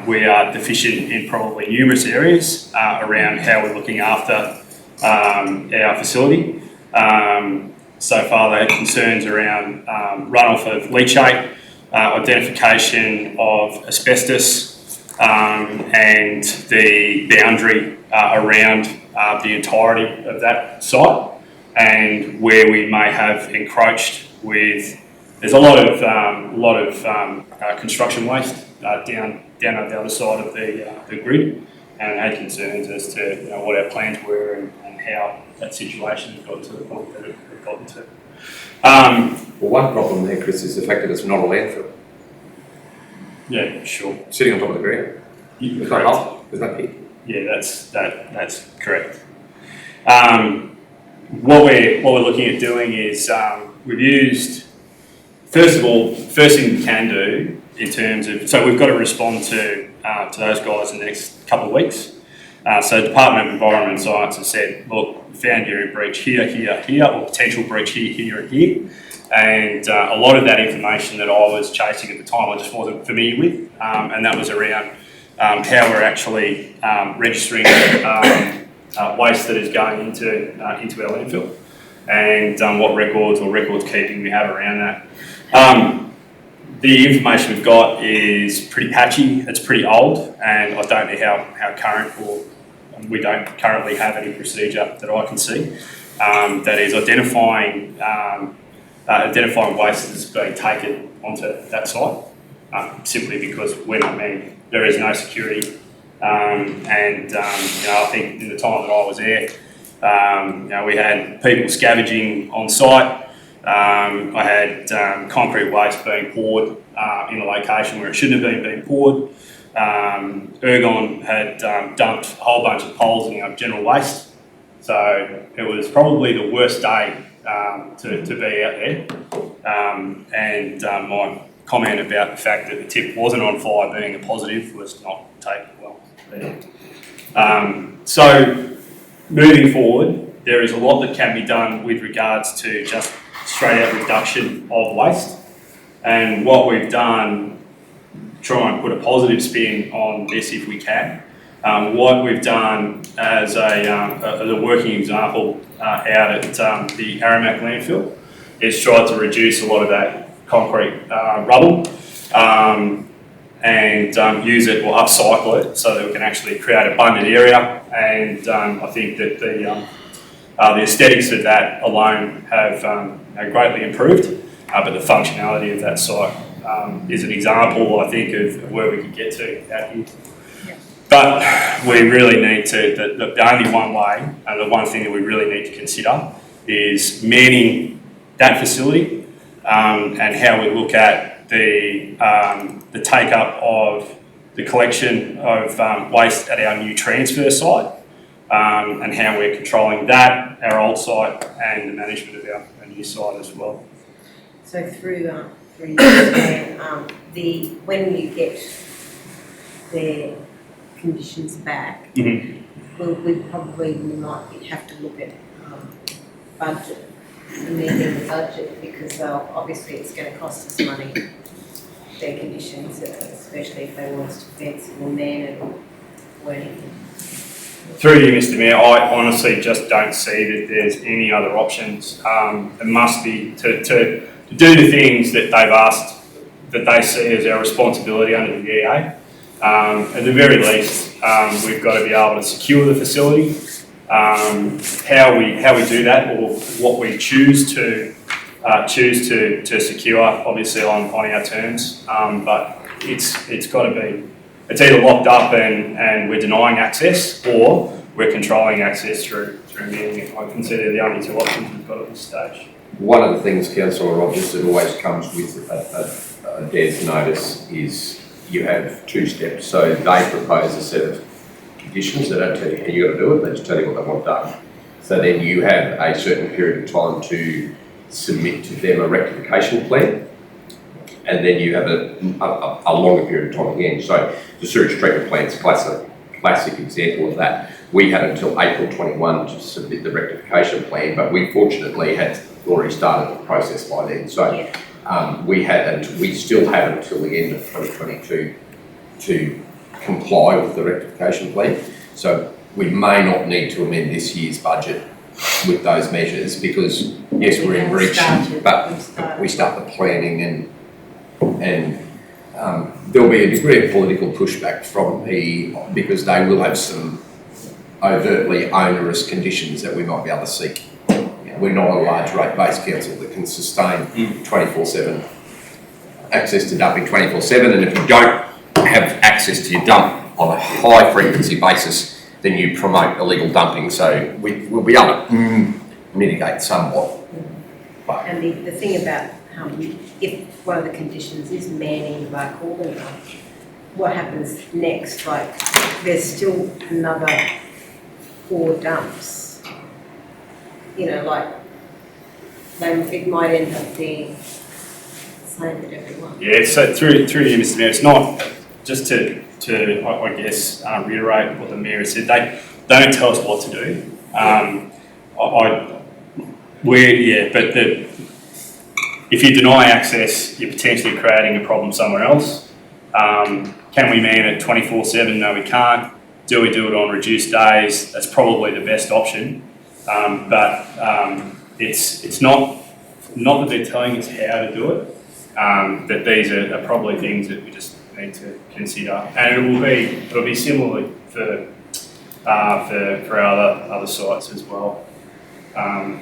we are deficient in probably numerous areas around how we're looking after our facility. So far they had concerns around runoff of leachate, identification of asbestos, and the boundary around the entirety of that site, and where we may have encroached with. There's a lot of construction waste down at the other side of the grid, and had concerns as to what our plans were and how that situation has got to the point that it had gotten to. Well, one problem there, Chris, is the fact that it's not a landfill. Yeah, sure. Sitting on top of the ground. There's no hole, there's no pit. Yeah, that's correct. What we're looking at doing is we've used, first thing we can do in terms of, so we've got to respond to those guys in the next couple of weeks. So Department of Environment and Science has said, look, we found area breach here, or potential breach here, and here. And a lot of that information that I was chasing at the time, I just wasn't familiar with, and that was around how we're actually registering waste that is going into our landfill, and what records or records keeping we have around that. The information we've got is pretty patchy, it's pretty old, and I don't know how current, or we don't currently have any procedure that I can see that is identifying waste that's being taken onto that site, simply because we're not manned. There is no security, and I think in the time that I was there, we had people scavenging on site. I had concrete waste being poured in a location where it shouldn't have been being poured. Ergon had dumped a whole bunch of poles in our general waste, so it was probably the worst day to be out there. And my comment about the fact that the tip wasn't on fire being a positive was not taken well. So moving forward, there is a lot that can be done with regards to just straight out reduction of waste, and what we've done, try and put a positive spin on this if we can. What we've done as a working example out at the Aramac landfill is tried to reduce a lot of that concrete rubble and use it or upcycle it so that we can actually create abundant area, and I think that the aesthetics of that alone have greatly improved, but the functionality of that site is an example, I think, of where we could get to out here. But we really need to, the only one way, and the one thing that we really need to consider is manning that facility and how we look at the take-up of the collection of waste at our new transfer site, and how we're controlling that, our old site, and the management of our new site as well. So through you, when you get the conditions back, we probably might have to look at budget, amending the budget, because obviously it's going to cost us money, their conditions, especially if they want us to fence or man it or anything. Through you, Mr. Mayor, I honestly just don't see that there's any other options. It must be to do the things that they've asked, that they see as our responsibility under the EA. At the very least, we've got to be able to secure the facility, How we do that, or what we choose to secure, obviously on our terms, but it's got to be, it's either locked up and we're denying access, or we're controlling access through manning it. I consider the only two options we've got at this stage. One of the things, Councillor Rogers, that always comes with a DES notice is you have two steps. So they propose a set of conditions. They don't tell you how you've got to do it, they just tell you what they want done. So then you have a certain period of time to submit to them a rectification plan, and then you have a longer period of time again. So the sewage treatment plant's classic example of that. We had until April 21 to submit the rectification plan, but we fortunately had already started the process by then. So we still have until the end of 2022 to comply with the rectification plan. So we may not need to amend this year's budget with those measures, because yes, we're in breach, but we start the planning, and there'll be a degree of political pushback from PE, because they will have some overtly onerous conditions that we might be able to seek. We're not a large rate-based council that can sustain 24/7 access to dumping 24/7, and if you don't have access to your dump on a high frequency basis, then you promote illegal dumping. So we'll be able to mitigate somewhat. But And the thing about if one of the conditions is manning by calling them, what happens next? Like, there's still another 4 dumps. You know, like, it might end up being the same with everyone. Yeah, so through you, Mr. Mayor, it's not just to I guess reiterate what the Mayor has said. They don't tell us what to do. If you deny access, you're potentially creating a problem somewhere else. Can we man it 24/7? No, we can't. Do we do it on reduced days? That's probably the best option. But it's not that they're telling us how to do it. That these are probably things that we just need to consider, and it'll be similarly for our other sites as well.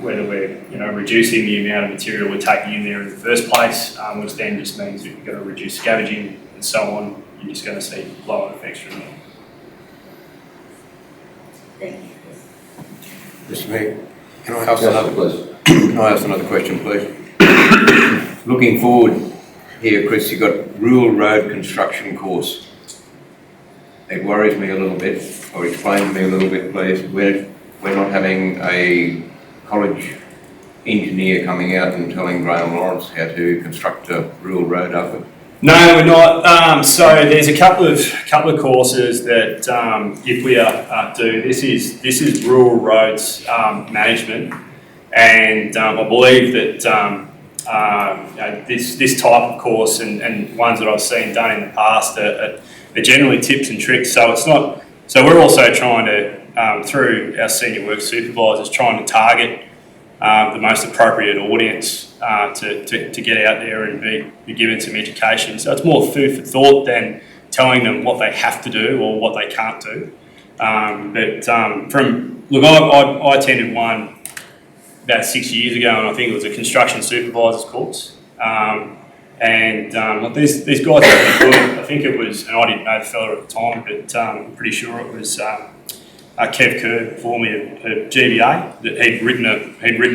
Whether we're reducing the amount of material we're taking in there in the first place, which then just means that you're going to reduce scavenging and so on. You're just going to see blow-on effects from there. Thank you. Mr. Mayor, can I ask another question, please? Looking forward here, Chris, you've got rural road construction course. It worries me a little bit, or explain to me a little bit, please. We're not having a college engineer coming out and telling Graham Lawrence how to construct a rural road, are we? No, we're not. So there's a couple of courses that IPWEA do. This is rural roads management, and I believe that this type of course and ones that I've seen done in the past are generally tips and tricks. So it's not. So we're also trying to through our senior work supervisors trying to target the most appropriate audience to get out there and be given some education. So it's more food for thought than telling them what they have to do or what they can't do. I attended one about 6 years ago, and I think it was a construction supervisor's course. These guys are really good. I think it was, and I didn't know the fella at the time, but I'm pretty sure it was Kev Kerr, formerly of GBA, that he'd written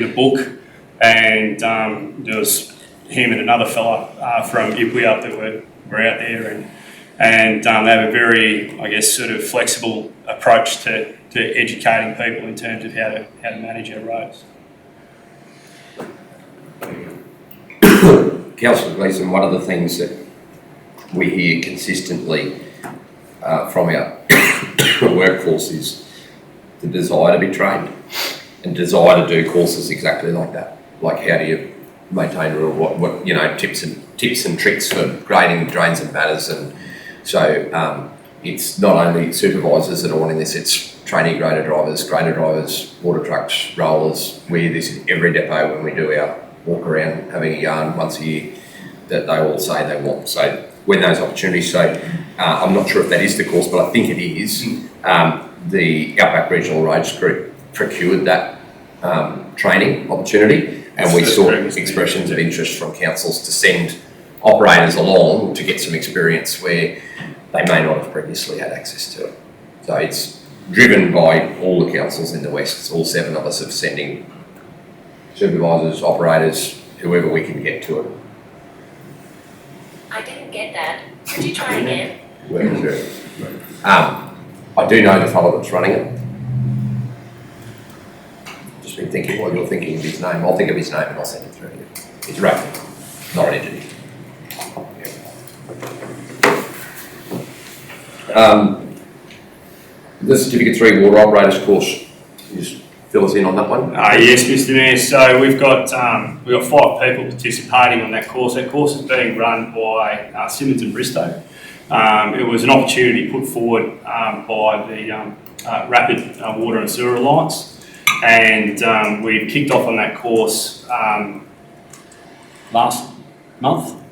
a book, and there was him and another fella from IPWEA that were out there, and they have a very, I guess, sort of flexible approach to educating people in terms of how to manage our roads. Councillor Gleeson, one of the things that we hear consistently from our workforce is the desire to be trained and desire to do courses exactly like that. Like, how do you maintain rural, what tips and tricks for grading drains and matters, and so it's not only supervisors that are wanting this, it's trainee grader drivers, water trucks, rollers. We hear this in every depot when we do our walk around having a yarn once a year, that they all say they want. So when those opportunities, so I'm not sure if that is the course, but I think it is. The Outback Regional Roads Group procured that training opportunity, and we That's saw correct. expressions of interest from councils to send operators along to get some experience where they may not have previously had access to it. So it's driven by all the councils in the West. It's all 7 of us of sending supervisors, operators, whoever we can get to it. I didn't get that. Could you try again? Working through it. I do know the fellow that's running it. Just been thinking while you're thinking of his name. I'll think of his name and I'll send it through to you. He's rapid, not an engineer. The Certificate 3 water operators course, you just fill us in on that one? Yes, Mr. Mayor. So we've got 5 people participating on that course. That course is being run by Simmons and Bristow. It was an opportunity put forward by the Rapid Water and Sewer Alliance, and we kicked off on that course last month.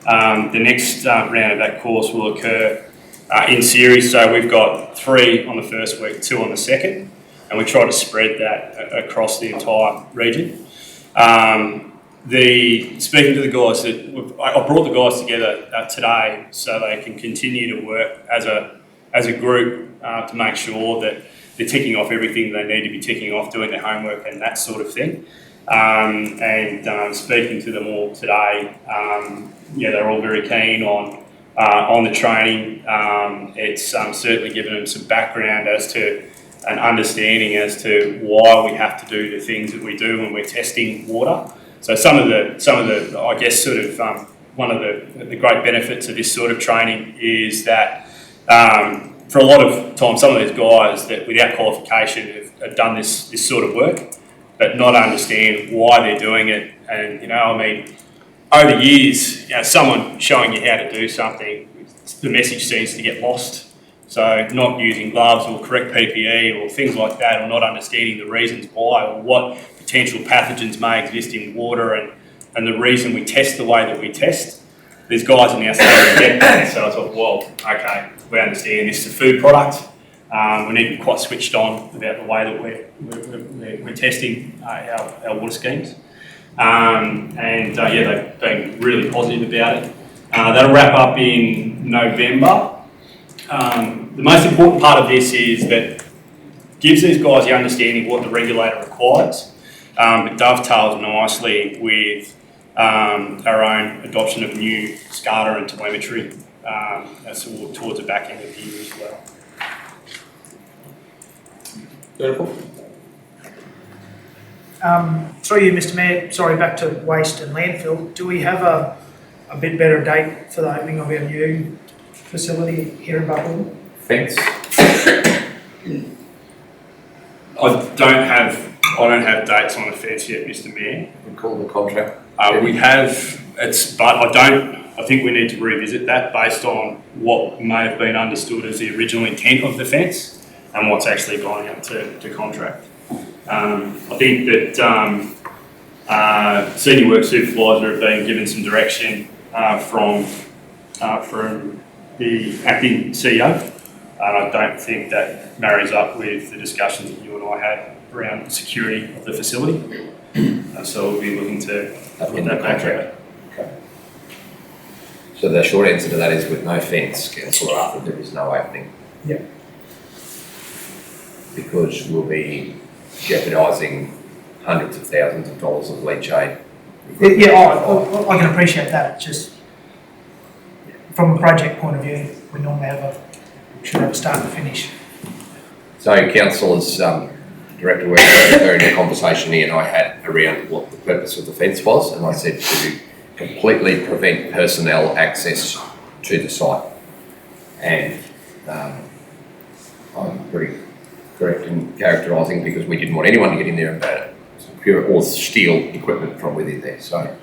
The next round of that course will occur in series, so we've got 3 on the first week, 2 on the second, and we try to spread that across the entire region. Speaking to the guys, I brought the guys together today so they can continue to work as a group to make sure that they're ticking off everything they need to be ticking off, doing their homework and that sort of thing. Speaking to them all today, they're all very keen on the training. It's certainly given them some background as to an understanding as to why we have to do the things that we do when we're testing water. So some of the I guess sort of one of the great benefits of this sort of training is that for a lot of time, some of these guys that without qualification have done this sort of work, but not understand why they're doing it. And over the years, someone showing you how to do something, the message seems to get lost. So not using gloves or correct PPE or things like that, or not understanding the reasons why or what potential pathogens may exist in water and the reason we test the way that we test. These guys are now starting to get that. So I thought, well, okay, we understand this is a food product. We need to be quite switched on about the way that we're testing our water schemes. They've been really positive about it. That'll wrap up in November. The most important part of this is that gives these guys the understanding of what the regulator requires. It dovetails nicely with our own adoption of new SCADA and telemetry towards the back end of the year as well. Beautiful. Through you, Mr. Mayor, sorry, back to waste and landfill. Do we have a bit better date for the opening of our new facility here in Buckhorn? Fence? I don't have dates on the fence yet, Mr. Mayor. We call the contract. We have, but I think we need to revisit that based on what may have been understood as the original intent of the fence and what's actually gone out to contract. I think that senior work supervisor have been given some direction from the acting CEO, and I don't think that marries up with the discussions that you and I had around the security of the facility. So we'll be looking to put that back out. Okay. So the short answer to that is with no fence, Councillor Arthur, there is no opening. Yeah. Because we'll be jeopardising hundreds of thousands of dollars of leachate. I can appreciate that. It's just from a project point of view, we normally should have a start and finish. So councillors, Director Work, in a conversation he and I had around what the purpose of the fence was, and I said to completely prevent personnel access to the site. And I'm pretty correct in characterising because we didn't want anyone to get in there and burn it, or steal equipment from within there. So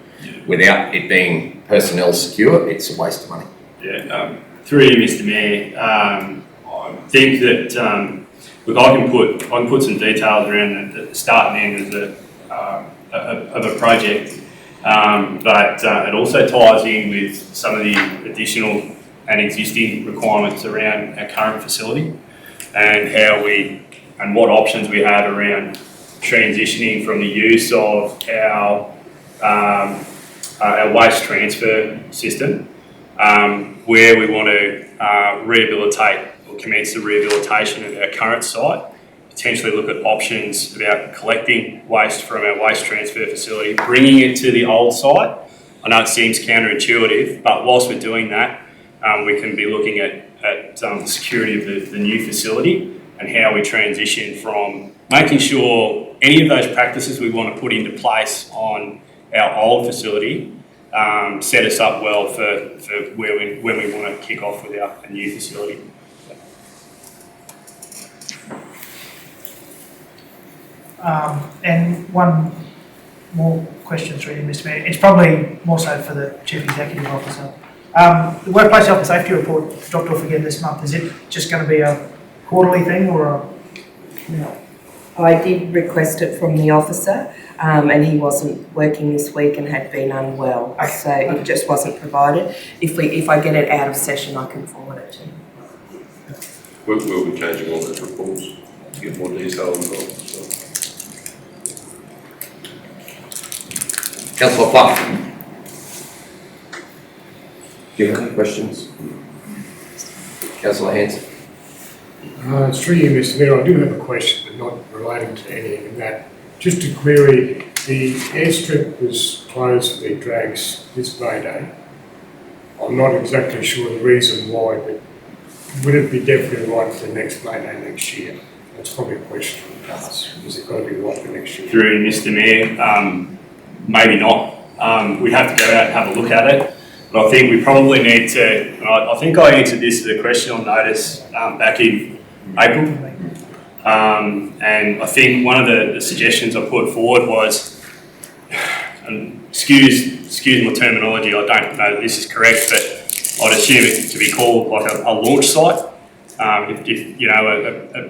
without it being personnel secure, it's a waste of money. Yeah, through you, Mr. Mayor, I think that look, I can put some details around the start and end of a project, but it also ties in with some of the additional and existing requirements around our current facility and how we and what options we have around transitioning from the use of our waste transfer system, where we want to rehabilitate or commence the rehabilitation of our current site, potentially look at options about collecting waste from our waste transfer facility, bringing it to the old site. I know it seems counterintuitive, but whilst we're doing that, we can be looking at the security of the new facility and how we transition from making sure any of those practices we want to put into place on our old facility set us up well for when we want to kick off with a new facility. And one more question through you, Mr. Mayor. It's probably more so for the Chief Executive Officer. The Workplace Health and Safety Report dropped off again this month. Is it just going to be a quarterly thing or a... No. I did request it from the officer, and he wasn't working this week and had been unwell, so it just wasn't provided. If I get it out of session, I can forward it to him. We'll be changing all those reports to get more detail involved. So. Councillor Plum. Do you have any questions? Councillor Hanson. It's through you, Mr. Mayor. I do have a question, but not relating to anything in that. Just to query, the airstrip was closed for the drags this May Day. I'm not exactly sure the reason why, but would it be definitely right for the next May Day next year? That's probably a question to ask. Is it got to be right for next year? Through Mr. Mayor, maybe not. We'd have to go out and have a look at it. But I think we probably need to, I think I answered this as a question on notice back in April. And I think one of the suggestions I put forward was, and excuse my terminology, I don't know that this is correct, but I'd assume it to be called like a launch site. If you know,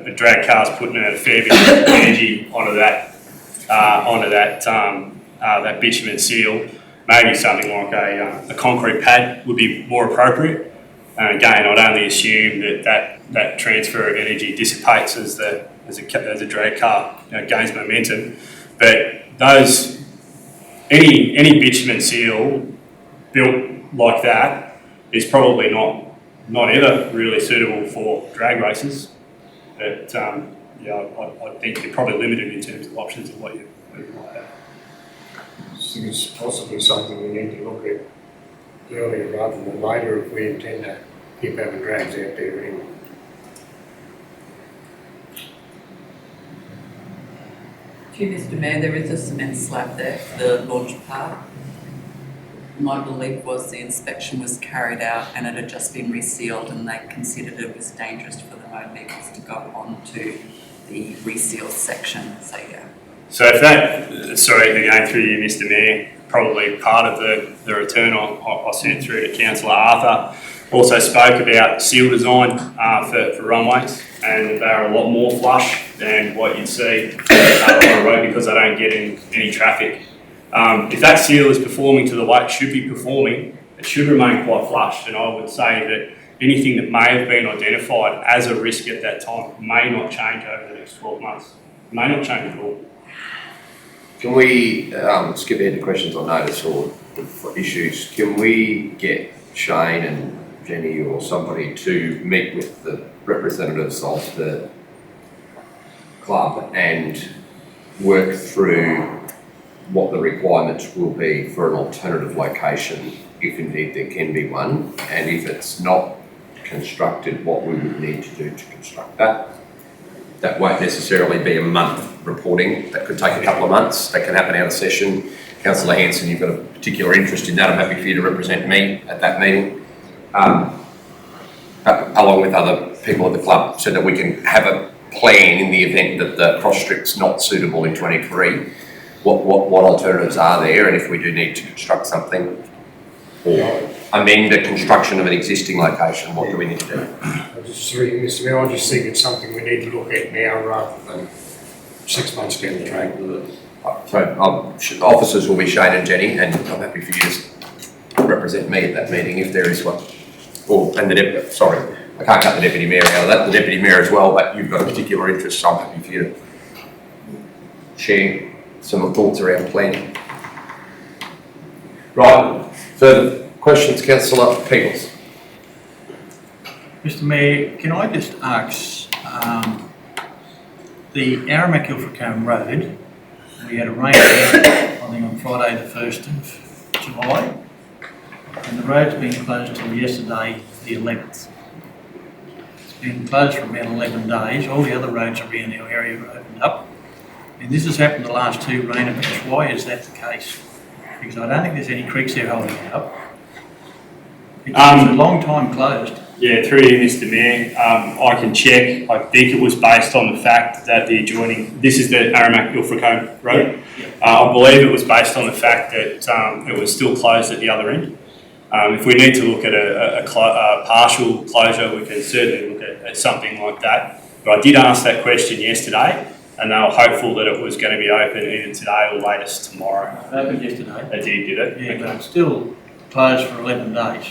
a drag car's putting out a fair bit of energy onto that bitumen seal, maybe something like a concrete pad would be more appropriate. And again, I'd only assume that transfer of energy dissipates as a drag car gains momentum. But any bitumen seal built like that is probably not ever really suitable for drag races. But I think you're probably limited in terms of options of what you might have. So it's possibly something we need to look at earlier rather than later if we intend to keep having drags out there anyway. Thank you, Mr. Mayor. There is a cement slab there for the launch part. My belief was the inspection was carried out and it had just been resealed and they considered it was dangerous for the motor vehicles to go onto the resealed section, so yeah. So if that, sorry, again through you, Mr. Mayor, probably part of the return I sent through to Councillor Arthur, also spoke about seal design for runways, and they're a lot more flush than what you'd see on a road because they don't get any traffic. If that seal is performing to the way it should be performing, it should remain quite flush, and I would say that anything that may have been identified as a risk at that time may not change over the next 12 months. It may not change at all. Can we skip ahead to questions on notice or issues? Can we get Shane and Jenny or somebody to meet with the representatives of the club and work through what the requirements will be for an alternative location, if indeed there can be one, and if it's not constructed, what we would need to do to construct that? That won't necessarily be a month reporting. That could take a couple of months. That can happen out of session. Councillor Hanson, you've got a particular interest in that. I'm happy for you to represent me at that meeting, along with other people at the club, so that we can have a plan in the event that the cross strip's not suitable in 23. What alternatives are there, and if we do need to construct something or amend the construction of an existing location, what do we need to do? Mr. Mayor, I just think it's something we need to look at now rather than 6 months down the track. So officers will be Shane and Jenny, and I'm happy for you to represent me at that meeting if there is one. I can't cut the deputy mayor out of that, the deputy mayor as well, but you've got a particular interest, so I'm happy for you to share some thoughts around planning. Right, further questions, councillor Peebles? Mr Mayor, can I just ask, the Aramac Ilfracombe Road, we had a rain event, I think on Friday the 1st of July, and the road's been closed till yesterday, the 11th. It's been closed for about 11 days, all the other roads around our area are opened up, and this has happened the last 2 rain events. Why is that the case? Because I don't think there's any creeks there holding it up. It's a long time closed. Yeah, through you, Mr Mayor, I can check. I think it was based on the fact that the adjoining, this is the Aramac Ilfracombe Road. I believe it was based on the fact that it was still closed at the other end. If we need to look at a partial closure, we can certainly look at something like that. But I did ask that question yesterday, and they were hopeful that it was going to be open either today or latest tomorrow. It opened yesterday. They did it? Yeah, but it's still closed for 11 days,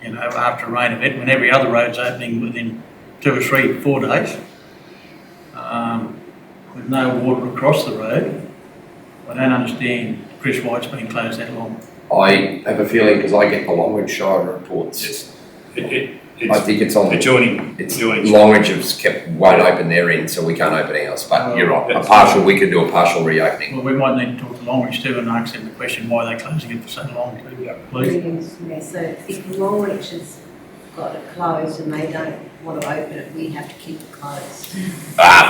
you know, after a rain event, when every other road's opening within 2 or 3, 4 days. With no water across the road. I don't understand Chris White's been closed that long. I have a feeling, because I get the Longridge Shire reports, I think it's on, adjoining. Longridge won't open their end, so we can't open ours, but you're right, we can do a partial reopening. Well, we might need to talk to Longridge too and ask them the question why they're closing it for so long too, please. Yeah, so if Longreach has got it closed and they don't want to open it, we have to keep it closed.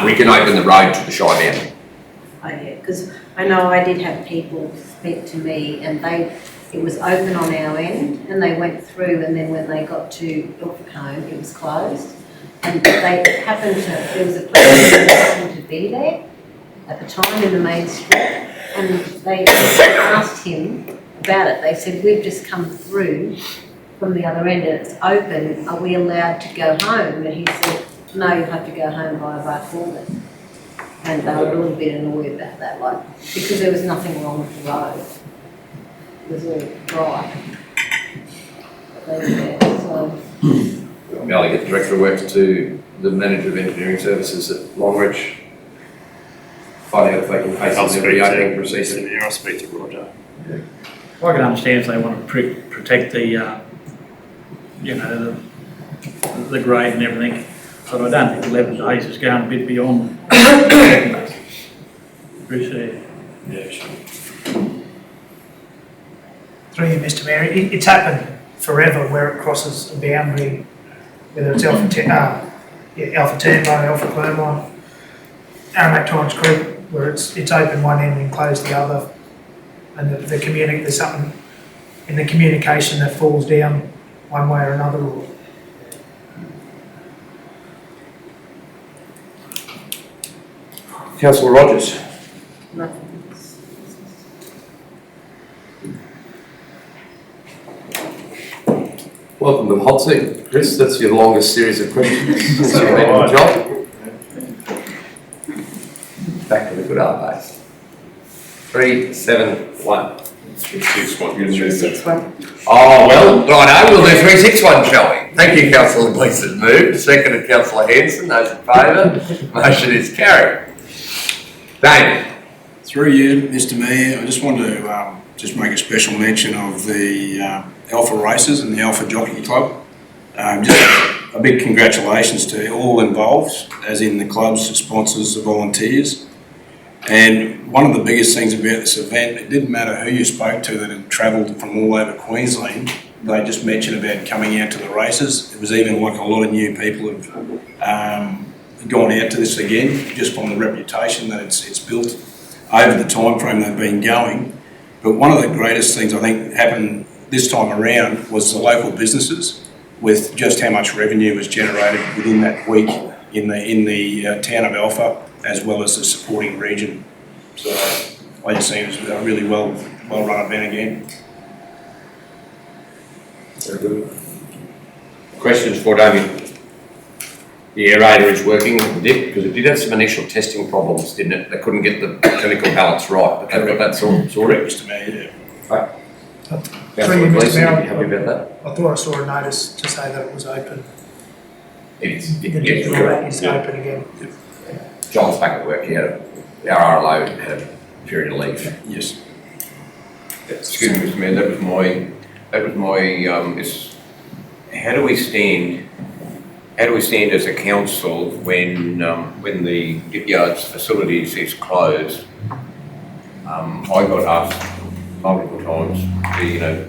We can open the road to the Shire boundary. Oh yeah, because I know I did have people speak to me and it was open on our end and they went through, and then when they got to Ilfracombe, it was closed. And there was a person who happened to be there at the time in the main street, and they asked him about it. They said, we've just come through from the other end and it's open, are we allowed to go home? And he said, no, you have to go home via Barcaldine. And they were a little bit annoyed about that, because there was nothing wrong with the road. It was all dry. But they were there, so. I'm going to get the Director of Works to the Manager of Engineering Services at Longridge, find out if they can pay some of the reopening procedure. I'll speak to Roger. I can understand if they want to protect the, the grade and everything, but I don't think 11 days is going a bit beyond. Appreciate it. Yeah, sure. Through you, Mr Mayor, it's happened forever where it crosses a boundary, whether it's Alpha Tambo, Alpha Clermont, Aramac Torrens Creek, where it's open one end and closed the other, and there's something in the communication that falls down one way or another. Councillor Rogers. Nothing. Welcome to the hot seat, Chris. That's your longest series of questions since you've been in the job. Back to the good old days. 371. 361. Oh, well, righto, we'll do 361, shall we? Thank you, Councillor Gleeson. Moved. Seconded, Councillor Hanson. Those in favour? Motion is carried. David. Through you, Mr Mayor, I just want to just make a special mention of the Alpha Races and the Alpha Jockey Club. Just a big congratulations to all involved, as in the clubs, the sponsors, the volunteers. And one of the biggest things about this event, it didn't matter who you spoke to that had travelled from all over Queensland, they just mentioned about coming out to the races. It was even like a lot of new people have gone out to this again, just from the reputation that it's built over the time frame they've been going. But one of the greatest things I think happened this time around was the local businesses, with just how much revenue was generated within that week in the town of Alpha, as well as the supporting region. So I just think it was a really well run event again. Very good. Questions for Damien? The aerator is working with the dip, because it did have some initial testing problems, didn't it? They couldn't get the chemical balance right, but they've got that sorted. Mr Mayor, yeah. Right. Through you, Mr Mayor, you happy about that? I thought I saw a notice to say that it was open. It's, The digital is open again. John's back at work, our RLO had a period of leave. Yes. Excuse me, Mr. Mayor, that was my, how do we stand as a council when the dip yards facilities is closed? I got asked multiple times, the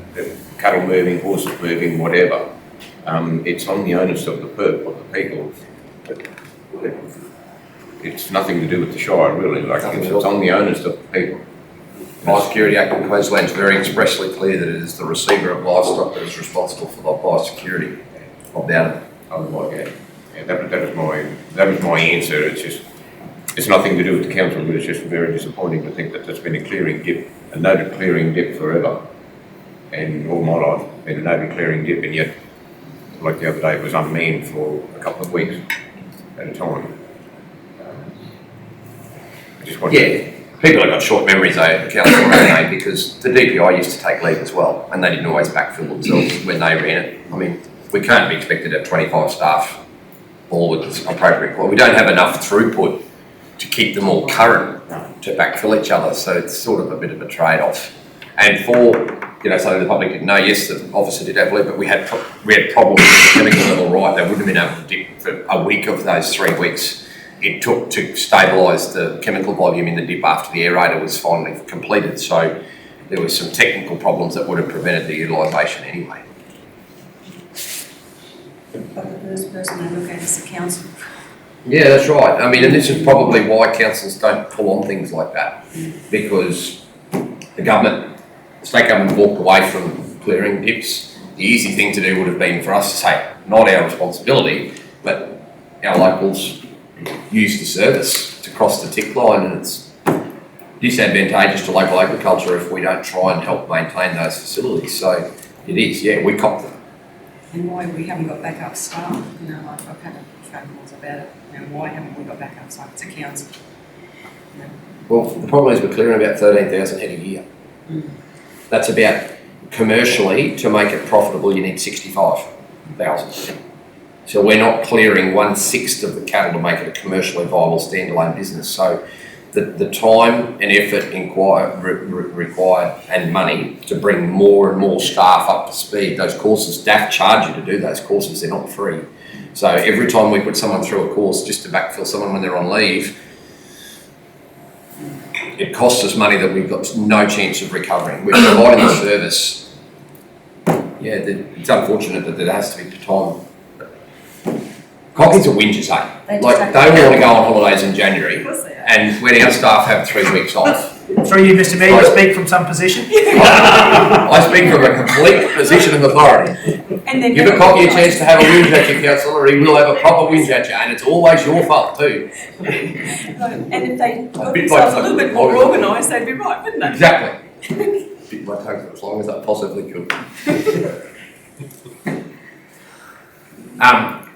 cattle moving, horses moving, whatever. It's on the onus of the people. But it's nothing to do with the Shire, really. It's on the onus of the people. Biosecurity Act in Queensland is very expressly clear that it is the receiver of livestock that is responsible for the biosecurity of the animal. That was my answer. It's nothing to do with the council, but it's just very disappointing to think that there's been a clearing dip, a noted clearing dip forever. And all my life, been a noted clearing dip, and yet, like the other day, it was unmanned for a couple of weeks at a time. I just wanted People have got short memories, though, council, haven't they? Because the DPI used to take leave as well, and they didn't always backfill themselves when they ran it. I mean, we can't be expected to have 25 staff all with appropriate. Well, we don't have enough throughput to keep them all current to backfill each other, so it's sort of a bit of a trade-off. And for, so the public didn't know, yes, the officer did have leave, but we had problems with the chemical level right. They wouldn't have been able to dip for a week of those 3 weeks it took to stabilise the chemical volume in the dip after the aerator was finally completed. So there were some technical problems that would have prevented the utilisation anyway. But the first person they look at is the council. Yeah, that's right. I mean, and this is probably why councils don't pull on things like that, because the state government walked away from clearing dips. The easy thing to do would have been for us to say, not our responsibility, but our locals use the service to cross the tick line, and it's disadvantageous to local agriculture if we don't try and help maintain those facilities. So it is, we cop them. And why we haven't got backup staff, like I've had phone calls about it, why haven't we got backup staff? It's a council. Well, the problem is we're clearing about 13,000 head a year. That's about, commercially, to make it profitable, you need 65,000. So we're not clearing 1/6 of the cattle to make it a commercially viable standalone business. So the time and effort required and money to bring more and more staff up to speed, those courses, DAF charge you to do those courses, they're not free. So every time we put someone through a course just to backfill someone when they're on leave, it costs us money that we've got no chance of recovering. We're providing the service. It's unfortunate that there has to be time. Cockies are whingers, eh? Like, they want to go on holidays in January, and when our staff have 3 weeks off. Through you, Mr. Mayor, you speak from some position? I speak from a complete position of authority. Give a cocky a chance to have a whinge at you, councillor, or he will have a proper whinge at you, and it's always your fault too. And if they got themselves a little bit more organised, they'd be right, wouldn't they? Exactly. Bit my tongue for as long as I possibly could.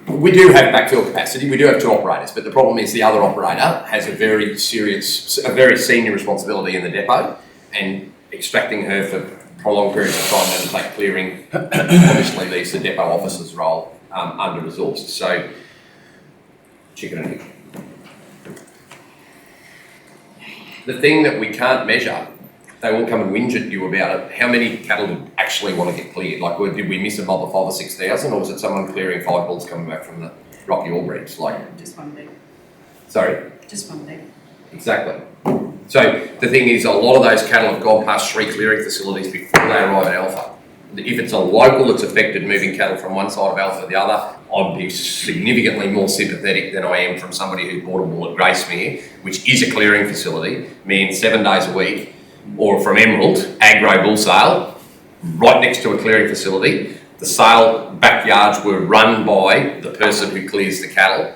We do have backfill capacity. We do have 2 operators, but the problem is the other operator has a very senior responsibility in the depot, and extracting her for prolonged periods of time and take clearing obviously leaves the depot officer's role under-resourced. So, chicken and egg. The thing that we can't measure, they will come and whinge at you about it. How many cattle did actually want to get cleared? Like, did we miss a mob of 5,000 or 6,000, or was it someone clearing 5 bulls coming back from the Rocky All breeds? Just one day. Sorry? Just one day. Exactly. So the thing is, a lot of those cattle have gone past 3 clearing facilities before they arrive at Alpha. If it's a local that's affected moving cattle from one side of Alpha to the other, I'd be significantly more sympathetic than I am from somebody who bought a bull at Gracemere, which is a clearing facility, means 7 days a week, or from Emerald, agro bull sale, right next to a clearing facility. The sale backyards were run by the person who clears the cattle.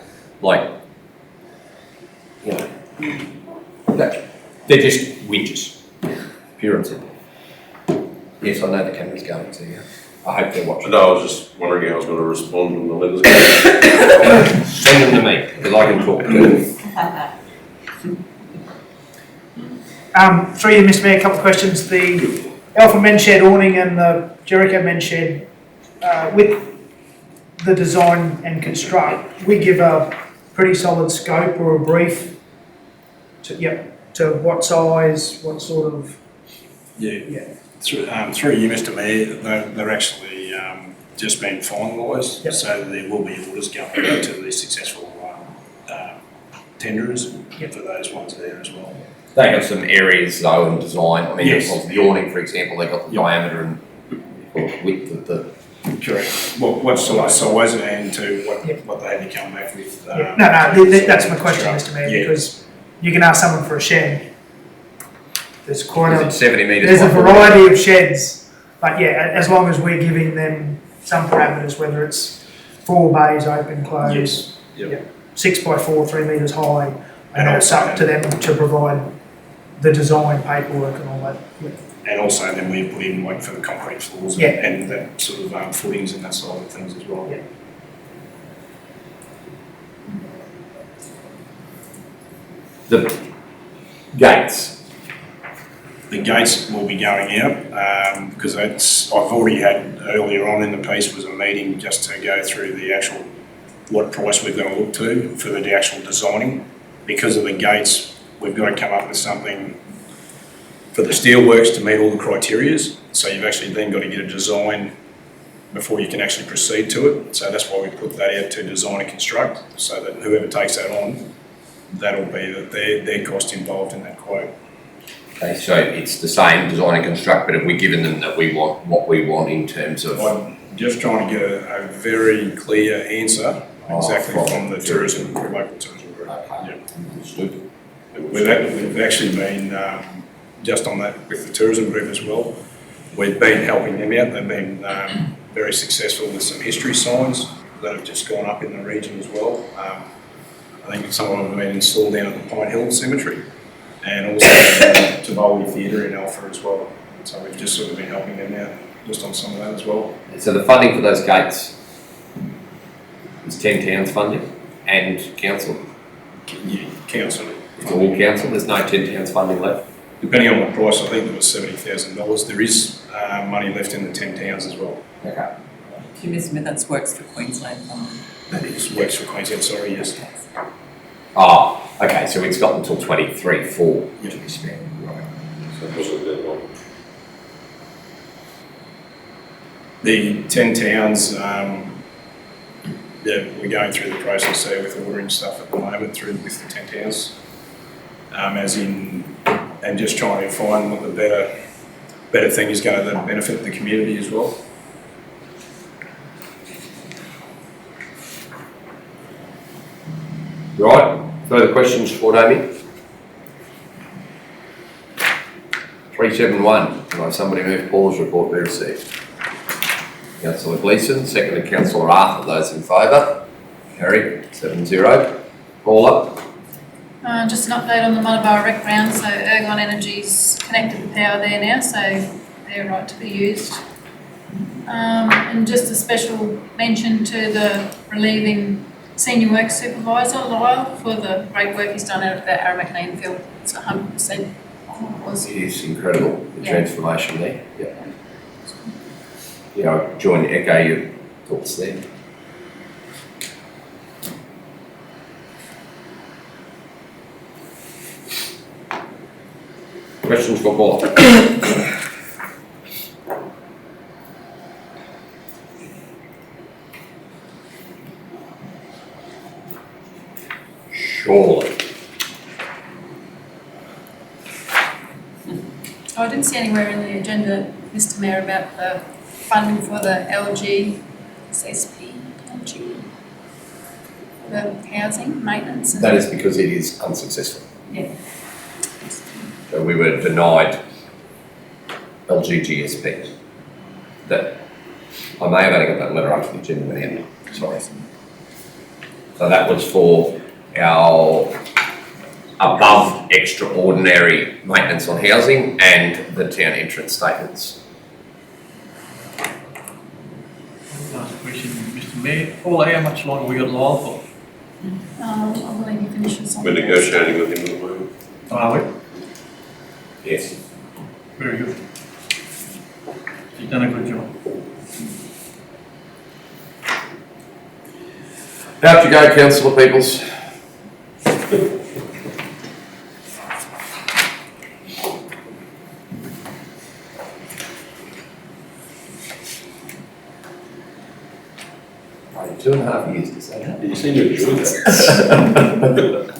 They're just whinges, pure and simple. Yes, I know the camera's going to you. I hope they're watching. No, I was just wondering how I was going to respond when the letters go. Send them to me, because I can talk to them. Through you, Mr. Mayor, a couple of questions. The Alpha men's shed awning and the Jericho men's shed, with the design and construct, we give a pretty solid scope or a brief to what size, what sort of, Yeah. Through you, Mr Mayor, they're actually just been finalised, Yep. so there will be orders going out to the successful tenderers Yep. for those ones there as well. They have some areas though in design, I mean, Yes. the awning, for example, they got the Yep. diameter and width of the, Correct. What sort of size and to Yep. what they had to come back with. no, that's my question, Mr Mayor, Yeah. because you can ask someone for a shed. There's quite is a, it 70 metres? there's a by 40? variety of sheds, but yeah, as long as we're giving them some parameters, whether it's 4 bays open, closed, Yes. Yep. 6x4, 3 metres high, and And it's also- up to them to provide the design paperwork and all that. And also then we put in like for the concrete floors Yeah. and that sort of footings and that side of things as well. Yeah. The gates, The gates will be going out, because I've already had earlier on in the piece was a meeting just to go through the actual, what price we're gonna look to for the actual designing. Because of the gates, we've got to come up with something for the steelworks to meet all the criterias. So you've actually then got to get a design before you can actually proceed to it. So that's why we put that out to design and construct, so that whoever takes that on, that'll be their cost involved in that quote. okay, so it's the same design and construct, but have we given them that we want what we want in terms of? I'm just trying to get a very clear answer exactly from from the tourism, local tourism group. Okay, Yeah. understood. We've actually been, just on that with the tourism group as well, we've been helping them out. They've been very successful with some history signs that have just gone up in the region as well. I think some of them have been installed down at the Pine Hill Cemetery and also Tivoli Theatre in Alpha as well. So we've just sort of been helping them out just on some of that as well. So the funding for those gates is 10 towns funding and council, Yeah, council. it's all council, there's no 10 towns funding left? Depending on the price, I think it was $70,000. There is money left in the 10 towns as well. Okay. Mr Smith, that's works for Queensland. That is works for Queensland, sorry, yes. Oh, okay, so it's got until 23/4 to be spent, right? So it wasn't that long. The 10 towns, yeah, we're going through the process there with ordering stuff at the moment through with the 10 towns. As in, and just trying to find what the better thing is going to benefit the community as well. Right, further questions for Damien? 371, can I have somebody move Paul's report be received? Councillor Gleeson, seconded Councillor Arthur, those in favour? Carried, 7-0. Paula? Just an update on the Muttaburra Rec Ground, so Ergon Energy's connected the power there now, so they're right to be used. And just a special mention to the relieving Senior Works Supervisor, Lyle, for the great work he's done out at the Aramac landfill. It's 100% on what it was. It is incredible, the Yeah. transformation there. Yeah. Yeah, I join echo your thoughts there. Questions for Paula? Surely. Oh, I didn't see anywhere in the agenda, Mr Mayor, about the funding for the LG, SSP, LG, the housing maintenance. That is because it is unsuccessful. Yeah. So we were denied LGGSP. That, I may have only got that letter after the agenda went in, sorry. So that was for our above extraordinary maintenance on housing and the town entrance statements. Last question, Mr Mayor. Paula, how much longer we got Lyle for? I believe he finishes on. We're negotiating with him at the moment. Are we? Yes. Very good. You've done a good job. Out you go, councillor Peoples. Oh, 2.5 years to say that. You seem to enjoy that.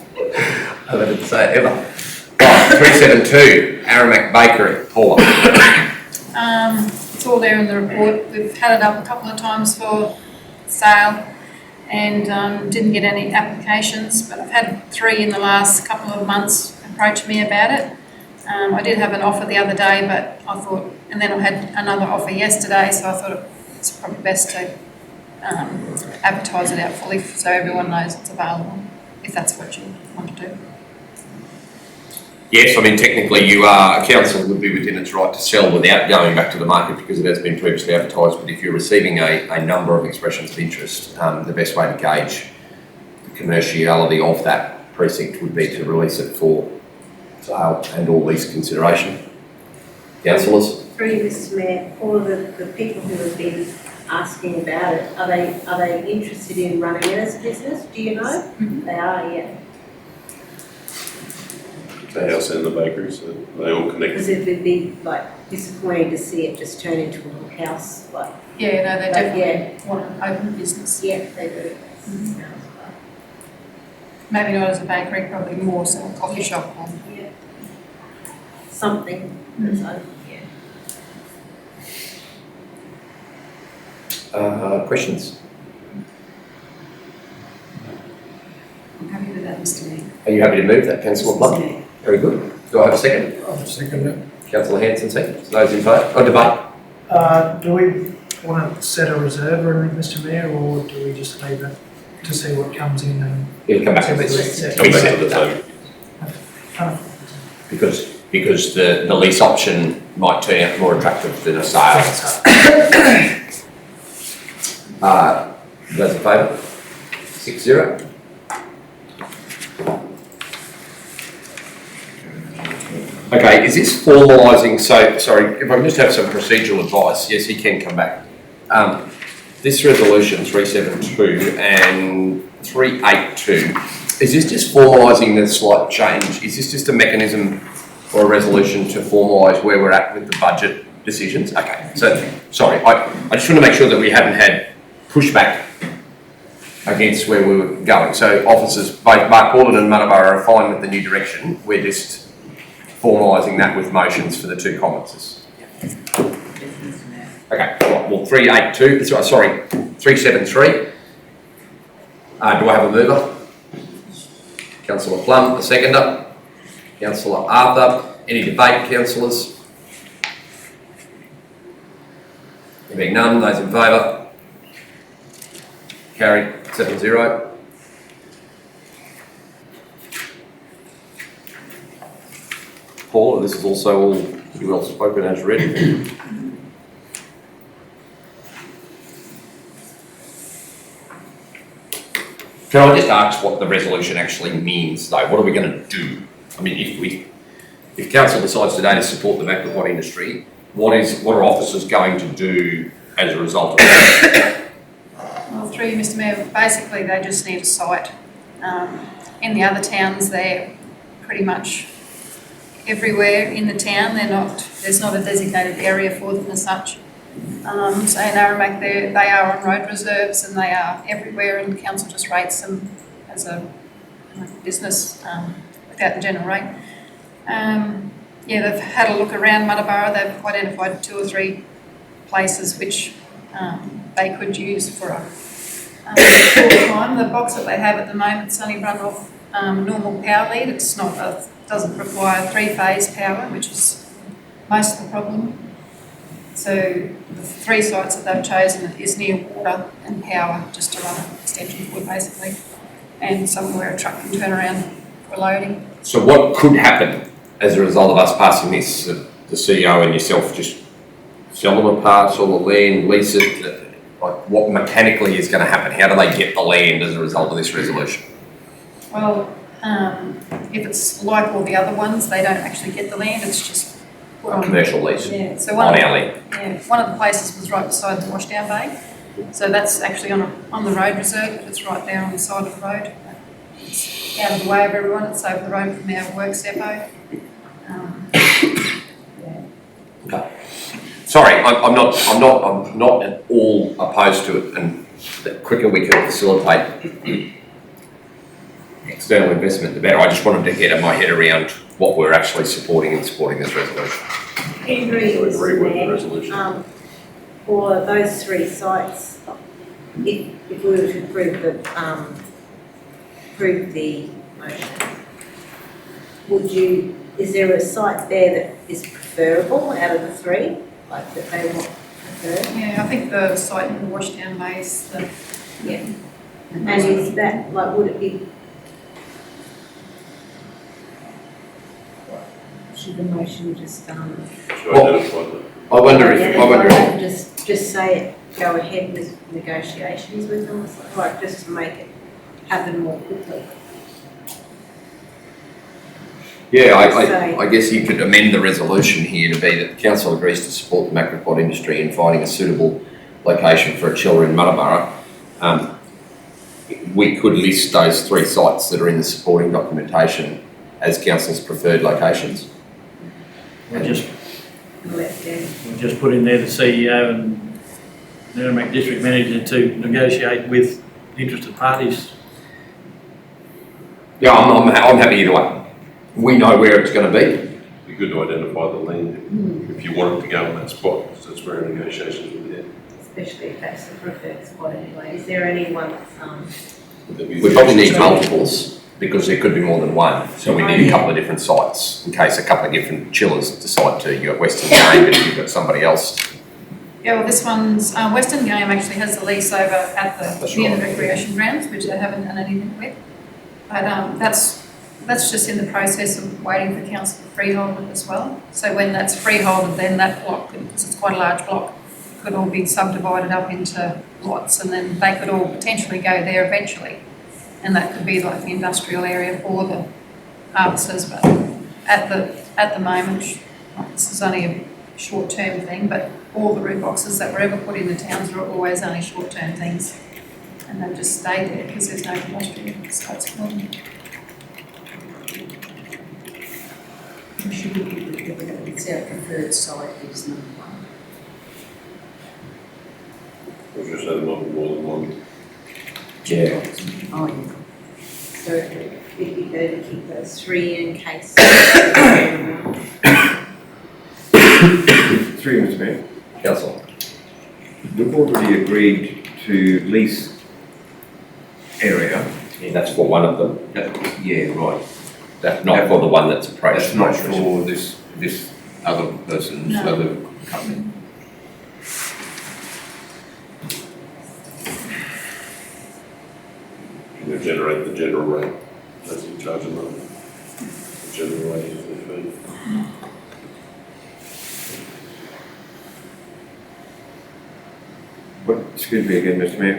I didn't say it ever. Right, 372, Aramac Bakery, Paula. It's all there in the report. We've had it up a couple of times for sale and didn't get any applications, but I've had 3 in the last couple of months approach me about it. I did have an offer the other day, but I thought, and then I had another offer yesterday, so I thought it's probably best to advertise it out fully so everyone knows it's available, if that's what you want to do. Yes, I mean, technically you are, a council would be within its right to sell without going back to the market because it has been previously advertised, but if you're receiving a number of expressions of interest, the best way to gauge the commerciality of that precinct would be to release it for sale and or lease consideration. Councillors? Through you, Mr Mayor, all of the people who have been asking about it, are they interested in running it as a business? Do you know? Mm-hmm. They are, yeah. The house and the bakery, so they all connected. Because it would be like disappointing to see it just turn into a house, like. Yeah, no, they But definitely want to open a business. Yeah, they do. Mm-hmm. Maybe not as a bakery, probably more so a coffee shop. Yeah. Something that's open, yeah. Questions? I'm happy with that, Mr Mayor. Are you happy to move that, councillor Blunt? Very good. Do I have a second? I'll second it. Councillor Hanson, second. Those in favour? Oh, debate. Do we want to set a reserve or anything, Mr Mayor, or do we just leave it to see what comes in and? It'll come back to Yeah. Come back to the table. Because the lease option might turn out more attractive than a sale. Those in favour? 6-0. Okay, is this formalising, so, sorry, if I can just have some procedural advice, yes, he can come back. This resolution, 372 and 382, is this just formalising the slight change? Is this just a mechanism or a resolution to formalise where we're at with the budget decisions? Okay, so, sorry, I just want to make sure that we haven't had pushback against where we were going. So officers, both Mark Portland and Munnabara are fine with the new direction, we're just formalising that with motions for the 2 conferences. Okay, well, 382, sorry, 373. Do I have a mover? Councillor Plum, a seconder. Councillor Arthur. Any debate, councillors? There being none, those in favour? Carried, 7-0. Paul, this is also all pretty well spoken as read. Can I just ask what the resolution actually means though? What are we going to do? I mean, if council decides today to support the Macquarie industry, what are officers going to do as a result of that? Well, through you, Mr Mayor, basically they just need a site. In the other towns, they're pretty much everywhere in the town. There's not a designated area for them as such. So in Aramac, they are on road reserves and they are everywhere, and council just rates them as a business without the general rate. Yeah, they've had a look around Munnabara. They've identified 2 or 3 places which they could use for a full time. The box that they have at the moment is only run off normal power lead. It's not doesn't require 3-phase power, which is most of the problem. So the 3 sites that they've chosen is near water and power, just to run an extension cord basically, and somewhere a truck can turn around for loading. So what could happen as a result of us passing this? The CEO and yourself just sell them a parcel of land, lease it? Like what mechanically is going to happen? How do they get the land as a result of this resolution? Well, if it's like all the other ones, they don't actually get the land, it's just put on Commercial lease Yeah, so on our land. one of the places was right beside the washdown bay, So that's actually on the road reserve, but it's right there on the side of the road. It's out of the way of everyone, it's over the road from our works depot. Sorry, I'm not at all opposed to it, and the quicker we can facilitate external investment, the better. I just wanted to get my head around what we're actually supporting in supporting this resolution. Agree with Agree with the Mayor. resolution. For those 3 sites, if we were to approve the motion, is there a site there that is preferable out of the 3, like that they want preferred? Yeah, I think the site in Washdown Bay is the, Yeah. And is that, like, would it be? Should the motion just, To identify the I wonder if just say it, go ahead with negotiations with them, like, just to make it happen more quickly? Yeah, I guess you could amend the resolution here to be that the council agrees to support the macropod industry in finding a suitable location for a chiller in Munnabara. We could list those 3 sites that are in the supporting documentation as council's preferred locations. We'll just Let them. We'll just put in there the CEO and Merrimack District Manager to negotiate with interested parties. Yeah, I'm happy either way. We know where it's going to be. It'd be good to identify the land if you want it to go in that spot, because that's where our negotiations will be at. Especially if that's the preferred spot anyway. Is there anyone that's, We probably need multiples because there could be more than one. So we need a couple of different sites in case a couple of different chillers decide to. You've got Western Game, but you've got somebody else. yeah, well, this one's, Western Game actually has the lease over at the Vienna Recreation Grounds, which they haven't done anything with. But that's just in the process of waiting for council to freehold it as well. So when that's freeholded, then that block, because it's quite a large block, could all be subdivided up into lots, and then they could all potentially go there eventually. And that could be like the industrial area for the harvesters, but at the moment, this is only a short-term thing, but all the root boxes that were ever put in the towns are always only short-term things. And they've just stayed there because there's no industrial sites for them. Should we give it's our preferred site is number 1. We'll just have more than one. Yeah. Oh, yeah. so it'd be better to keep those 3 in case? Through Mr. Mayor. Council. We've already agreed to lease area. Yeah, that's for one of them. Yeah, right. That's not for the one that's approached. That's not for this other person's, No. other company. You generate the general rate, that's in charge of them. The general rate is the fee. Excuse me again, Mr. Mayor,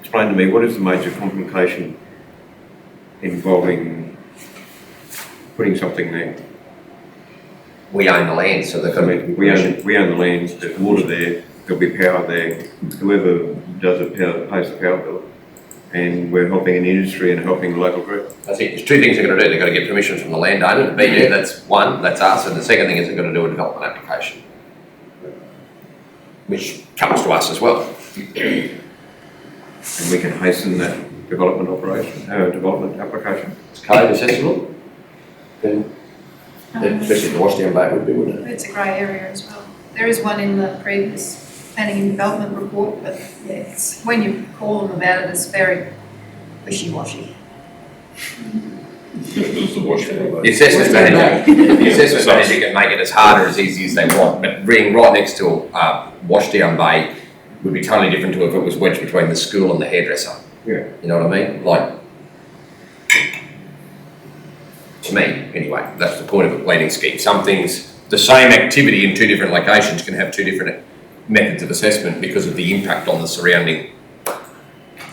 explain to me, what is the major complication involving putting something there? We own the land, so they're I going to mean, we own the land, there's water there, there'll be power there, whoever does it pays the power bill. And we're helping an industry and helping the local group. I think there's 2 things they're going to do. They've got to get permission from the landowner to be there. That's one, that's us. And the second thing is they've got to do a development application, which comes to us as well. And we can hasten that development development application. It's code accessible, then especially the Washdown Bay would be, wouldn't it? It's a grey area as well. There is one in the previous planning and development report, but yeah, it's, when you call them about it, it's very wishy-washy. The assessment manager can make it as hard or as easy as they want, but being right next to Washdown Bay would be totally different to if it was wedged between the school and the hairdresser. Yeah. You know what I mean? Like, to me, anyway, that's the point of a planning scheme. Some things, the same activity in 2 different locations can have 2 different methods of assessment because of the impact on the surrounding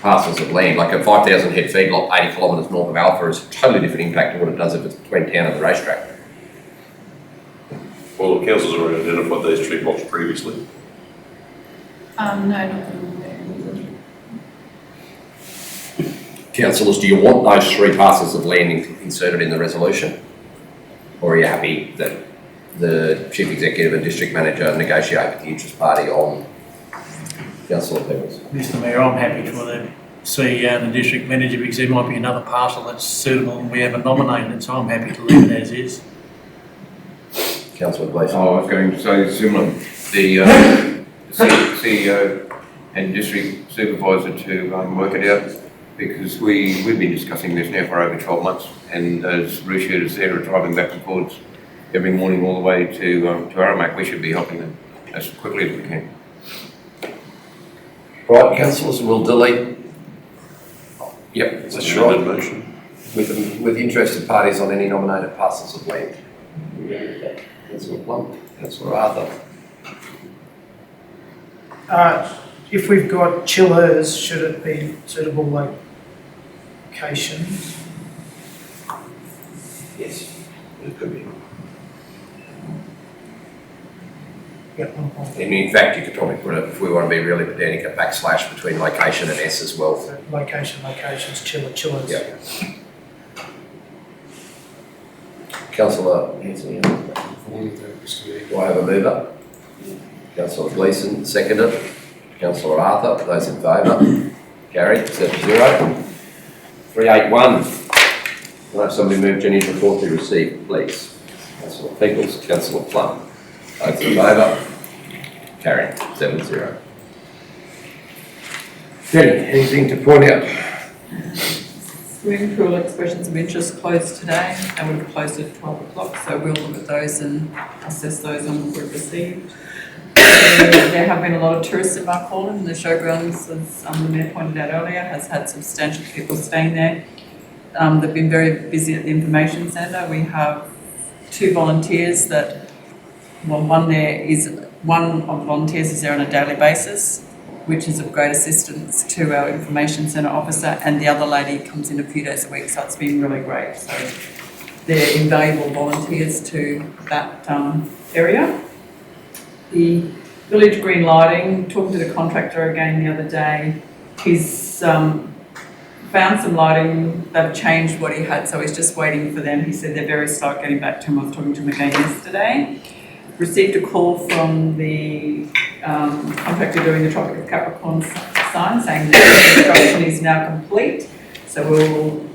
parcels of land. Like a 5,000 head feedlot 80 kilometres north of Alpha is a totally different impact to what it does if it's between town and the racetrack. Well, the council's already identified these 3 blocks previously. No, not that I'm aware of. Councillors, do you want those 3 parcels of land inserted in the resolution? Or are you happy that the Chief Executive and District Manager negotiate with the interest party on Councillor Peebles? Mr Mayor, I'm happy for the CEO and the District Manager because there might be another parcel that's suitable and we haven't nominated it, so I'm happy to leave it as is. Councillor Gleeson. I was going to say similar, the CEO and district supervisor to work it out, because we've been discussing this now for over 12 months, and as Richard is there driving back and forwards every morning all the way to Aramac, we should be helping them as quickly as we can. Right, councillors, we'll delete. Yep, that's Amended right. motion. With interested parties on any nominated parcels of land. Councillor Plum, Councillor Arthur. If we've got chillers, should it be suitable locations? Yes, it could be. Yep, one point. And in fact, you could probably put it, if we want to be really pedantic, a backslash between location and S as well. So locations, chillers. Yep. Councillor Anthony, do I have a mover? Councillor Gleeson, seconded. Councillor Arthur, those in favour? Carried, 7-0. 381. Can I have somebody move Jenny's report be received, please? Councillor Peebles, Councillor Plum. Those in favour? Carried, 7-0. Jenny, anything to point out? Swimming pool expressions of interest closed today, and we've closed at 12 o'clock, so we'll look at those and assess those on what we've received. There have been a lot of tourists in Marcauldin. The showgrounds, as the Mayor pointed out earlier, has had substantial people staying there. They've been very busy at the information centre. We have 2 volunteers that, well, one of the volunteers is there on a daily basis, which is of great assistance to our information centre officer, and the other lady comes in a few days a week, so it's been really great. So they're invaluable volunteers to that area. The village green lighting, talking to the contractor again the other day, he's found some lighting, they've changed what he had, so he's just waiting for them. He said they're very slow getting back to him. I was talking to him again yesterday. Received a call from the contractor doing the Tropic of Capricorn sign saying that the construction is now complete. So we'll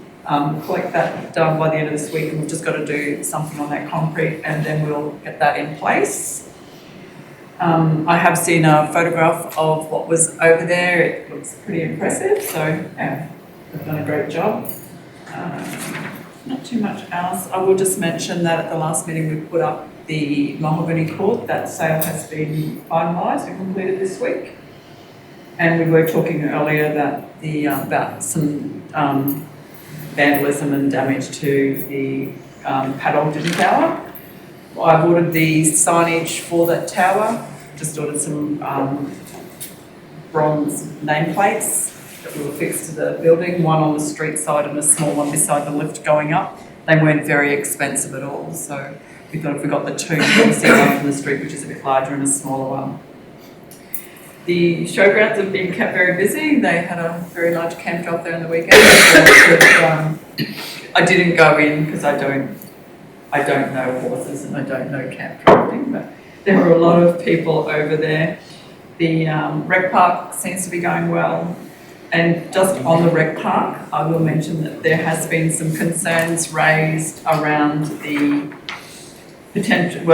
collect that done by the end of this week, and we've just got to do something on that concrete and then we'll get that in place. I have seen a photograph of what was over there. It looks pretty impressive, so yeah, they've done a great job. Not too much else. I will just mention that at the last meeting we put up the Mahogany Court. That sale has been finalised and completed this week. And we were talking earlier that about some vandalism and damage to the Padongton Tower. I've ordered the signage for that tower, just ordered some bronze nameplates that will fix to the building, one on the street side and a small one beside the lift going up. They weren't very expensive at all, so we thought if we got the 2, we'll see one from the street which is a bit larger and a smaller one. The showgrounds have been kept very busy. They had a very large camp job there on the weekend. I didn't go in because I don't know horses and I don't know camp driving, but there were a lot of people over there. The rec park seems to be going well. And just on the rec park, I will mention that there has been some concerns raised around the potential,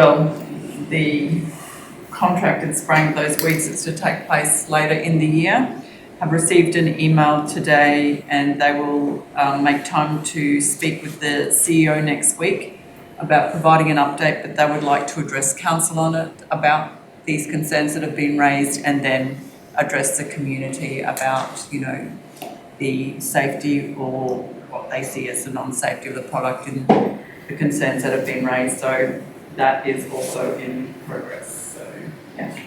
the contracted spraying of those weeds that's to take place later in the year. I've received an email today and they will make time to speak with the CEO next week about providing an update, but they would like to address council on it about these concerns that have been raised and then address the community about, you know, the safety or what they see as the non-safety of the product and the concerns that have been raised. So that is also in progress. So, yeah.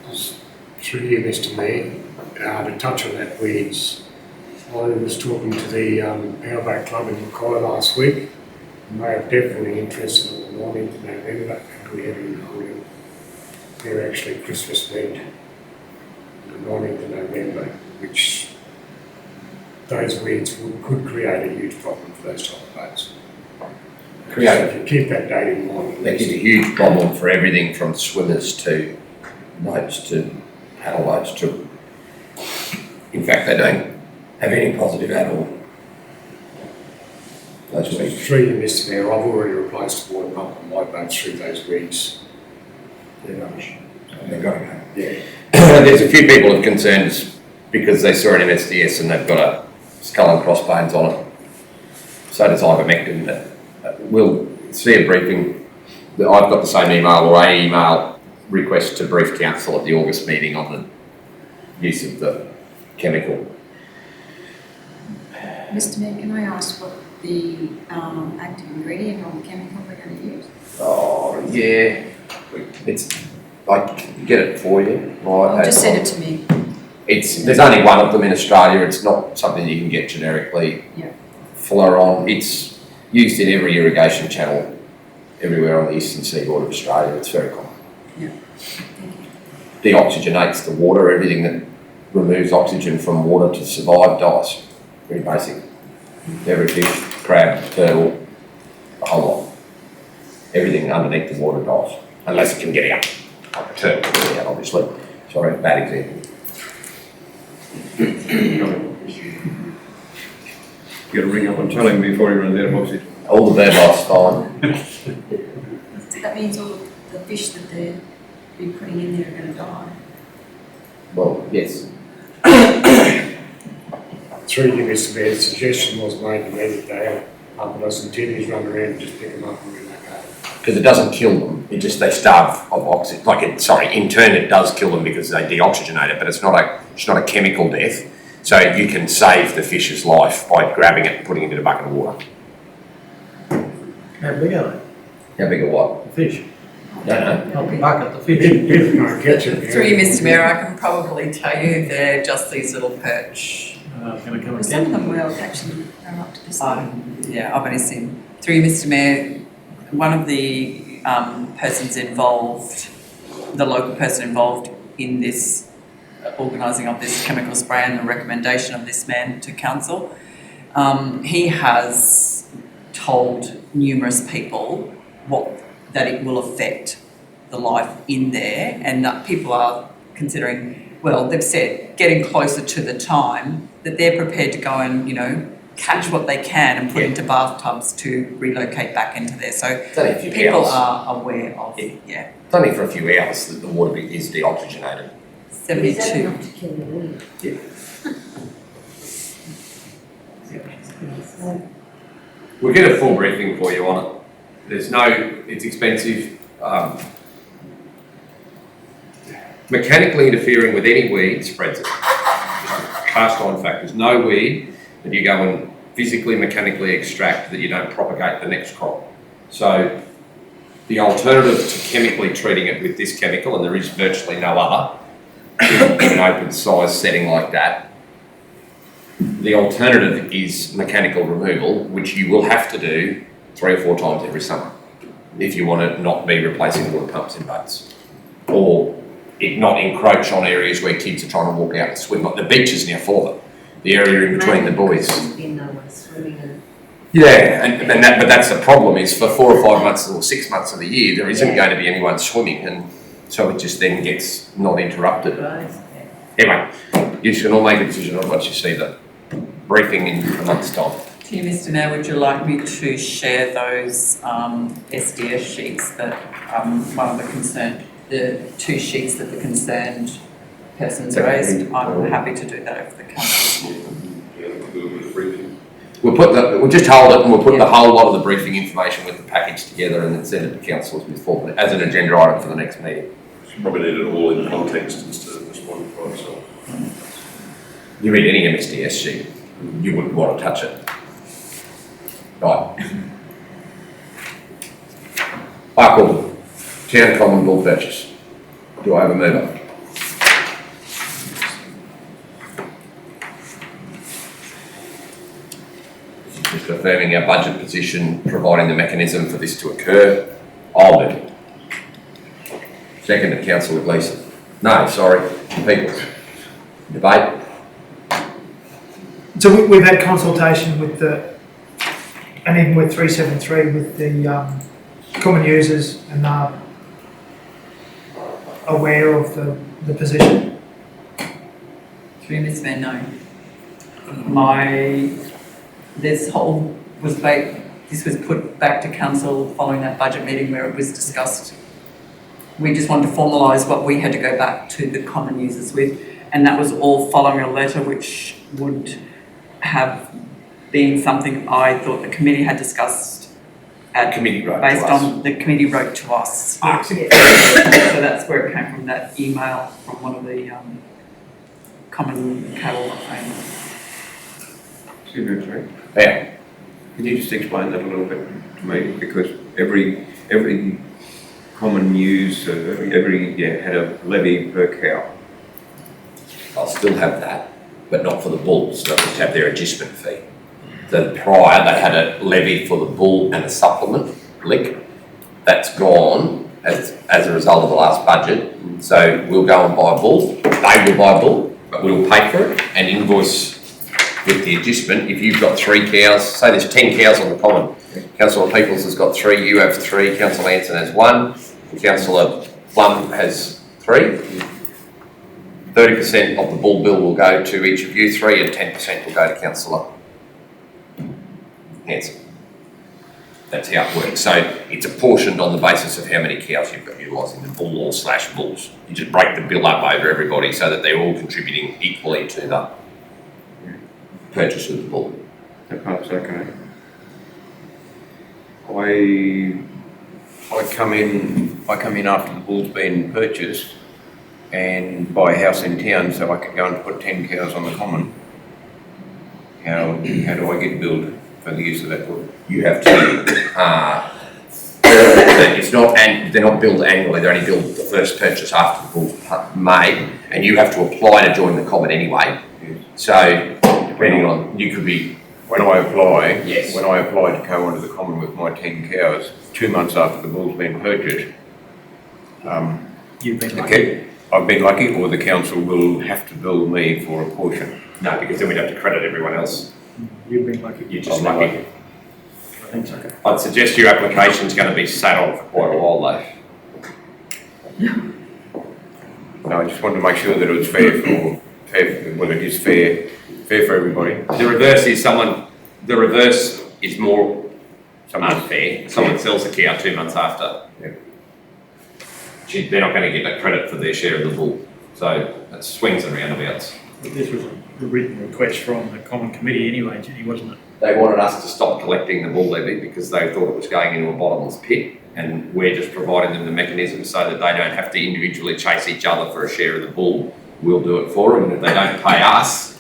Just through you, Mr. Mayor, to touch on that weeds. I was talking to the Powerback Club in Mackay last week, and they are definitely interested in the 19th of November, and we have they're actually Christmas meat, the 19th of November, which those weeds could create a huge problem for those type of boats. So if you keep that date in mind. That is a huge problem for everything from swimmers to boats to paddle boats to, in fact, they don't have any positive at all. Those weeds. Through you, Mr. Mayor, I've already replaced the water pump on my boat through those weeds. They're rubbish. They've got to go. Yeah. There's a few people of concerns because they saw an MSDS and they've got a skull and crossbones on it. So does ivermectin. We'll see a briefing. I've got the same email or an email request to brief council at the August meeting on the use of the chemical. Mr Mayor, can I ask what the active ingredient or the chemical we're going to use? Oh, yeah. I can get it for you. Well, just send it to me. There's only one of them in Australia. It's not something you can get generically. Yeah. Fluoron. It's used in every irrigation channel everywhere on the eastern seaboard of Australia. It's very common. Yeah. Deoxygenates the water. Everything that removes oxygen from water to survive dies. Very basic. Every fish, crab, turtle, a whole lot. Everything underneath the water dies. Unless it can get out. Like a turtle can get out, obviously. Sorry, bad example. You got to ring up and tell him before he runs out of oxygen. All the bird life's fine. That means all the fish that they've been putting in there are going to die. Well, yes. Through you, Mr. Mayor, the suggestion was made to me that they have pump us and titties run around and just pick them up and relocate. Because it doesn't kill them, they starve of oxygen. In turn it does kill them because they deoxygenate it, but it's not a chemical death. So you can save the fish's life by grabbing it and putting it in a bucket of water. How big are they? How big a what? The fish. Don't know. Not the bucket, the fish. If not catch it. Through you, Mr Mayor, I can probably tell you they're just these little perch. Gonna come Some of them will actually go up to this. Yeah, I've only seen. Through you, Mr Mayor, one of the persons involved, the local person involved in this organising of this chemical spray and the recommendation of this man to council, he has told numerous people that it will affect the life in there, and that people are considering, well, they've said getting closer to the time that they're prepared to go and, catch what they can and put into bathtubs to relocate back into there. So It's only a few people hours. are aware of Yeah. It's only for a few hours that the water is deoxygenated. 72. Is that enough to kill the weed? Yeah. We'll get a full briefing for you on it. It's expensive. Mechanically interfering with any weed spreads it. Just a cast iron fact. There's no weed that you go and physically, mechanically extract that you don't propagate the next crop. So the alternative to chemically treating it with this chemical, and there is virtually no other, in an open size setting like that, the alternative is mechanical removal, which you will have to do 3 or 4 times every summer if you want to not be replacing water pumps in boats, or it not encroach on areas where kids are trying to walk out and swim. Like the beach is now full of it, the area in between the buoys. Been no one swimming and. Yeah, but that's the problem is for 4 or 5 months or 6 months of the year, there isn't going to be anyone swimming, and so it just then gets not interrupted. Anyway, you can all make a decision on once you see the briefing in a month's time. To you, Mr Mayor, would you like me to share those SDS sheets that the 2 sheets that the concerned persons raised? I'm happy to do that over the council. We'll just hold it and we'll put the whole lot of the briefing information with the package together and then send it to council as an agenda item for the next meeting. Probably need it all in context instead of just one by itself. You read any MSDS sheet, you wouldn't want to touch it. Right. Barcaldine, Town Common Bull Purchase. Do I have a mover? Just affirming our budget position, providing the mechanism for this to occur. I'll move it. Seconded, councillor Gleeson. No, sorry, Peoples. Debate? So we've had consultation with and even with 373 with the common users, and are aware of the position. Through Ms. Van Noon. This was put back to council following that budget meeting where it was discussed. We just wanted to formalise what we had to go back to the common users with, and that was all following a letter which would have been something I thought the committee had discussed at Committee wrote to based us. on the committee wrote to us. Ah. So that's where it came from, that email from one of the common cattle owners. Excuse me, sorry. Yeah. Can you just explain that a little bit to me? Because every common user, had a levy per cow. I'll still have that, but not for the bulls. They'll just have their adjustment fee. So prior, they had a levy for the bull and a supplement, lick. That's gone as a result of the last budget. So we'll go and buy a bull. They will buy a bull, but we'll pay for it and invoice with the adjustment. If you've got 3 cows, say there's 10 cows on the common. Councillor Peoples has got 3, you have 3, Councillor Anson has 1, and Councillor Plum has 3. 30% of the bull bill will go to each of you 3, and 10% will go to Councillor Hanson. That's how it works. So it's apportioned on the basis of how many cows you've got utilising the bull or / bulls. You just break the bill up over everybody so that they're all contributing equally to the purchase of the bull. That part's okay. I come in after the bull's been purchased and buy a house in town so I can go and put 10 cows on the common. How do I get billed for the use of that bull? You have to, they're not billed annually, they're only billed the first purchase after the bull's made, and you have to apply to join the common anyway. So, depending on, you could be... When I apply, yes. When I apply to go onto the common with my 10 cows, 2 months after the bull's been purchased, You've been lucky. I've been lucky, or the council will have to bill me for a portion. No, because then we'd have to credit everyone else. You've been lucky. You're just I'm lucky. lucky. I think so. I'd suggest your application's going to be sat on for quite a while though. No, I just wanted to make sure that it was fair, well, it is fair for everybody. The reverse is more unfair. Someone sells a cow 2 months after. Yeah. They're not going to get that credit for their share of the bull. So it swings and roundabouts. This was a written request from the common committee anyway, Jenny, wasn't it? They wanted us to stop collecting the bull levy because they thought it was going into a bottomless pit, and we're just providing them the mechanism so that they don't have to individually chase each other for a share of the bull. We'll do it for them, and if they don't pay us,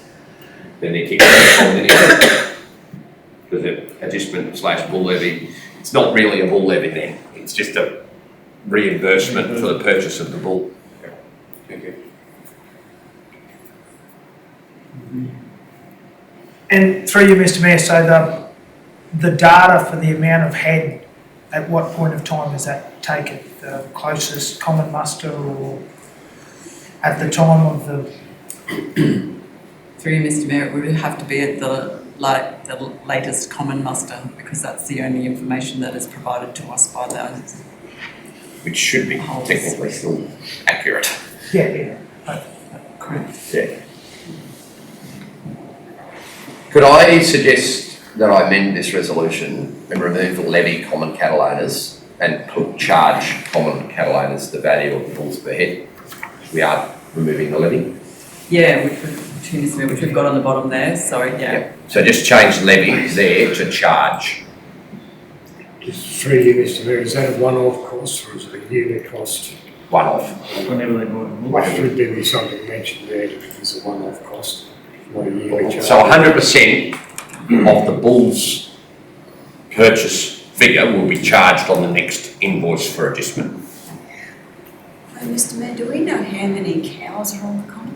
then they're kicked out of the anyway. Because the adjustment / bull levy, it's not really a bull levy then, it's just a reimbursement for the purchase of the bull. Thank you. And through you, Mr Mayor, so the data for the amount of head, at what point of time is that taken? The closest common muster, or at the time of the... Through you, Mr Mayor, it would have to be at the latest common muster, because that's the only information that is provided to us by those. Which should be technically still accurate. Yeah. Correct. Yeah. Could I suggest that I amend this resolution and remove the levy common cattle owners and charge common cattle owners the value of the bulls per head? We are removing the levy. Yeah, which we've got on the bottom there, so yeah. So just change levy there to charge. Just through you, Mr Mayor, is that a one-off cost or is it a yearly cost? One off. Whenever they buy them. Should there be something mentioned there that it's a one-off cost, not a yearly charge? So 100% of the bull's purchase figure will be charged on the next invoice for adjustment. Mr Mayor, do we know how many cows are on the common?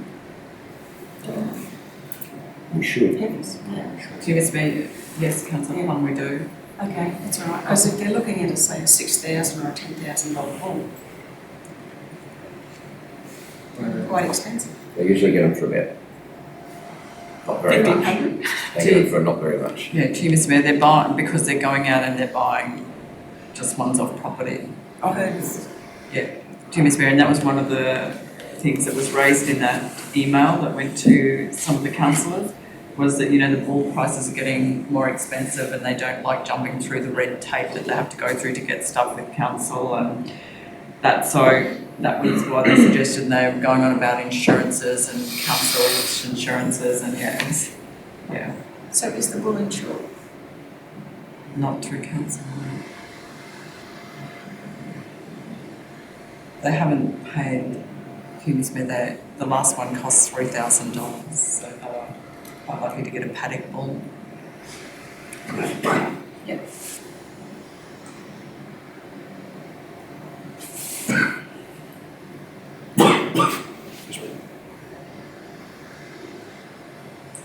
We should. Through Mr Mayor, yes, Councillor Plum, we do. Okay, that's all right, because if they're looking at, say, a $6,000 or a $10,000 bull, quite expensive. They usually get them for about, not very much. 1,500? They get them for not very much. Yeah, to you, Mr Mayor, they're buying, because they're going out and they're buying just ones off property. I heard this. Yeah, to you, Mr Mayor, and that was one of the things that was raised in that email that went to some of the councillors, was that, you know, the bull prices are getting more expensive and they don't like jumping through the red tape that they have to go through to get stuff with council, and that, so that was why they suggested they were going on about insurances and council insurances, and yeah, So is the bull insured? not through council. They haven't paid, Mr Mayor, the last one cost $3,000, so they were quite lucky to get a paddock bull. Yep.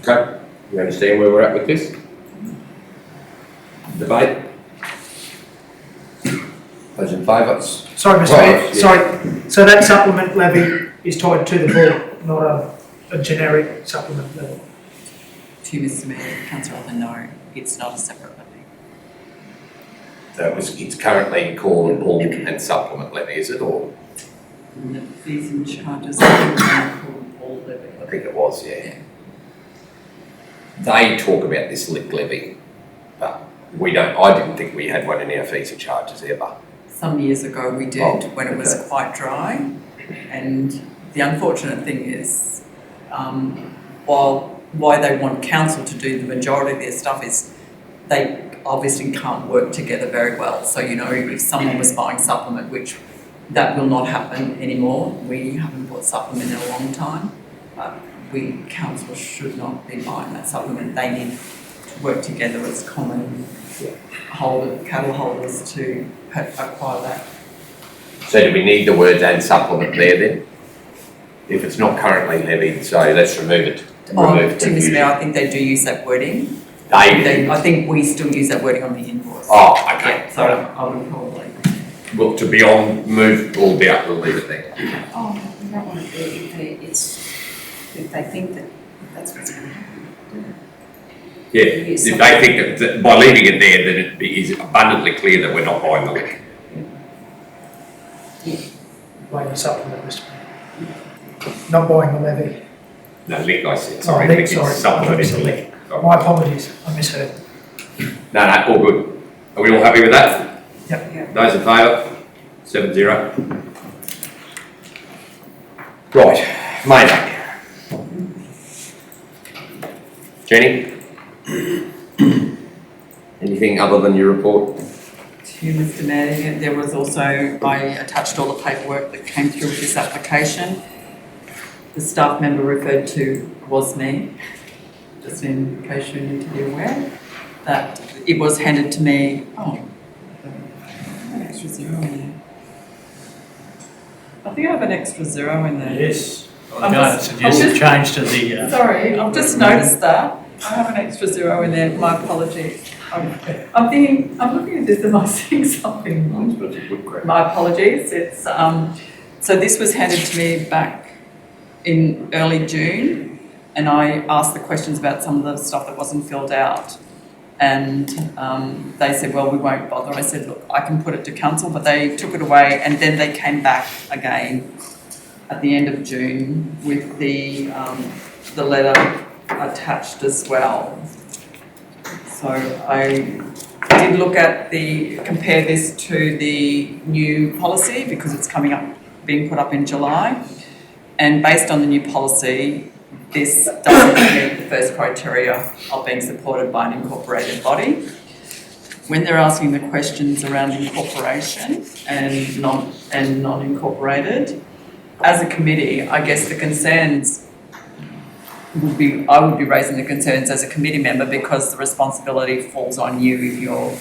Okay, you understand where we're at with this? Debate? Those in favour? Sorry, Mr Right, Mayor, yeah. sorry, so that supplement levy is tied to the bull, not a generic supplement levy? To Mr Mayor, Councillor Arthur, no, it's not a separate levy. So it's currently called bull and supplement levy, is it, or? And the fees and charges are called bull levy. I think it was, yeah. They talk about this lick levy, but we don't, I didn't think we had one in our fees and charges ever. Some years ago we did, Oh, when it was okay. quite dry, and the unfortunate thing is, why they want council to do the majority of their stuff is they obviously can't work together very well. So, you know, if someone was buying supplement, which that will not happen anymore, we haven't bought supplement in a long time, but council should not be buying that supplement. They need to work together as common cattle holders to acquire that. So do we need the words and supplement there then? If it's not currently levied, so let's remove it. To Mr Mayor, I think they do use that wording. I think we still use that wording on the invoice. Oh, okay. Yeah, so I would probably. Well, to be on, move all doubt, we'll leave it there. Oh, we don't want it there if they think that that's what's going to happen. Yeah, if they think that by leaving it there, then it is abundantly clear that we're not buying the lick. Buying the supplement, Mr Mayor. Not buying the levy. No, lick, I said, Oh, sorry, lick, lick, sorry. it's supplement is a lick. Sorry. My apologies, I misheard. No, all good. Are we all happy with that? Yep. Those in favour? 7-0. Right, Maynard. Jenny? Anything other than your report? To Mr Mayor, there was also, I attached all the paperwork that came through with this application. The staff member referred to was me, just in case you need to be aware, that it was handed to me, an extra zero in there. I think I have an extra zero in there. Yes. I was going to suggest a change to the. Sorry, I've just noticed that. I have an extra zero in there, my apologies. I'm looking at this and I'm seeing something wrong. My apologies, it's, so this was handed to me back in early June, and I asked the questions about some of the stuff that wasn't filled out. And they said, well, we won't bother. I said, look, I can put it to council, but they took it away, and then they came back again at the end of June with the letter attached as well. So I did look at compare this to the new policy, because it's being put up in July. And based on the new policy, this doesn't meet the first criteria of being supported by an incorporated body. When they're asking the questions around incorporation and non-incorporated, as a committee, I guess the concerns I would be raising the concerns as a committee member, because the responsibility falls on you if you're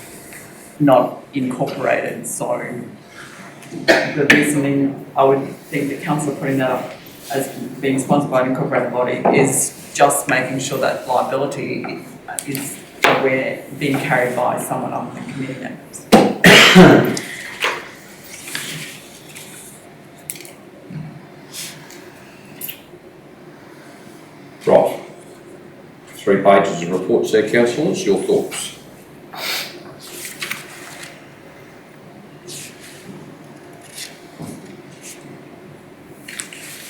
not incorporated. So the reasoning, I would think the council putting that up as being sponsored by an incorporated body is just making sure that liability is being carried by someone other than committee members. 3 pages of reports there, councillors, your thoughts?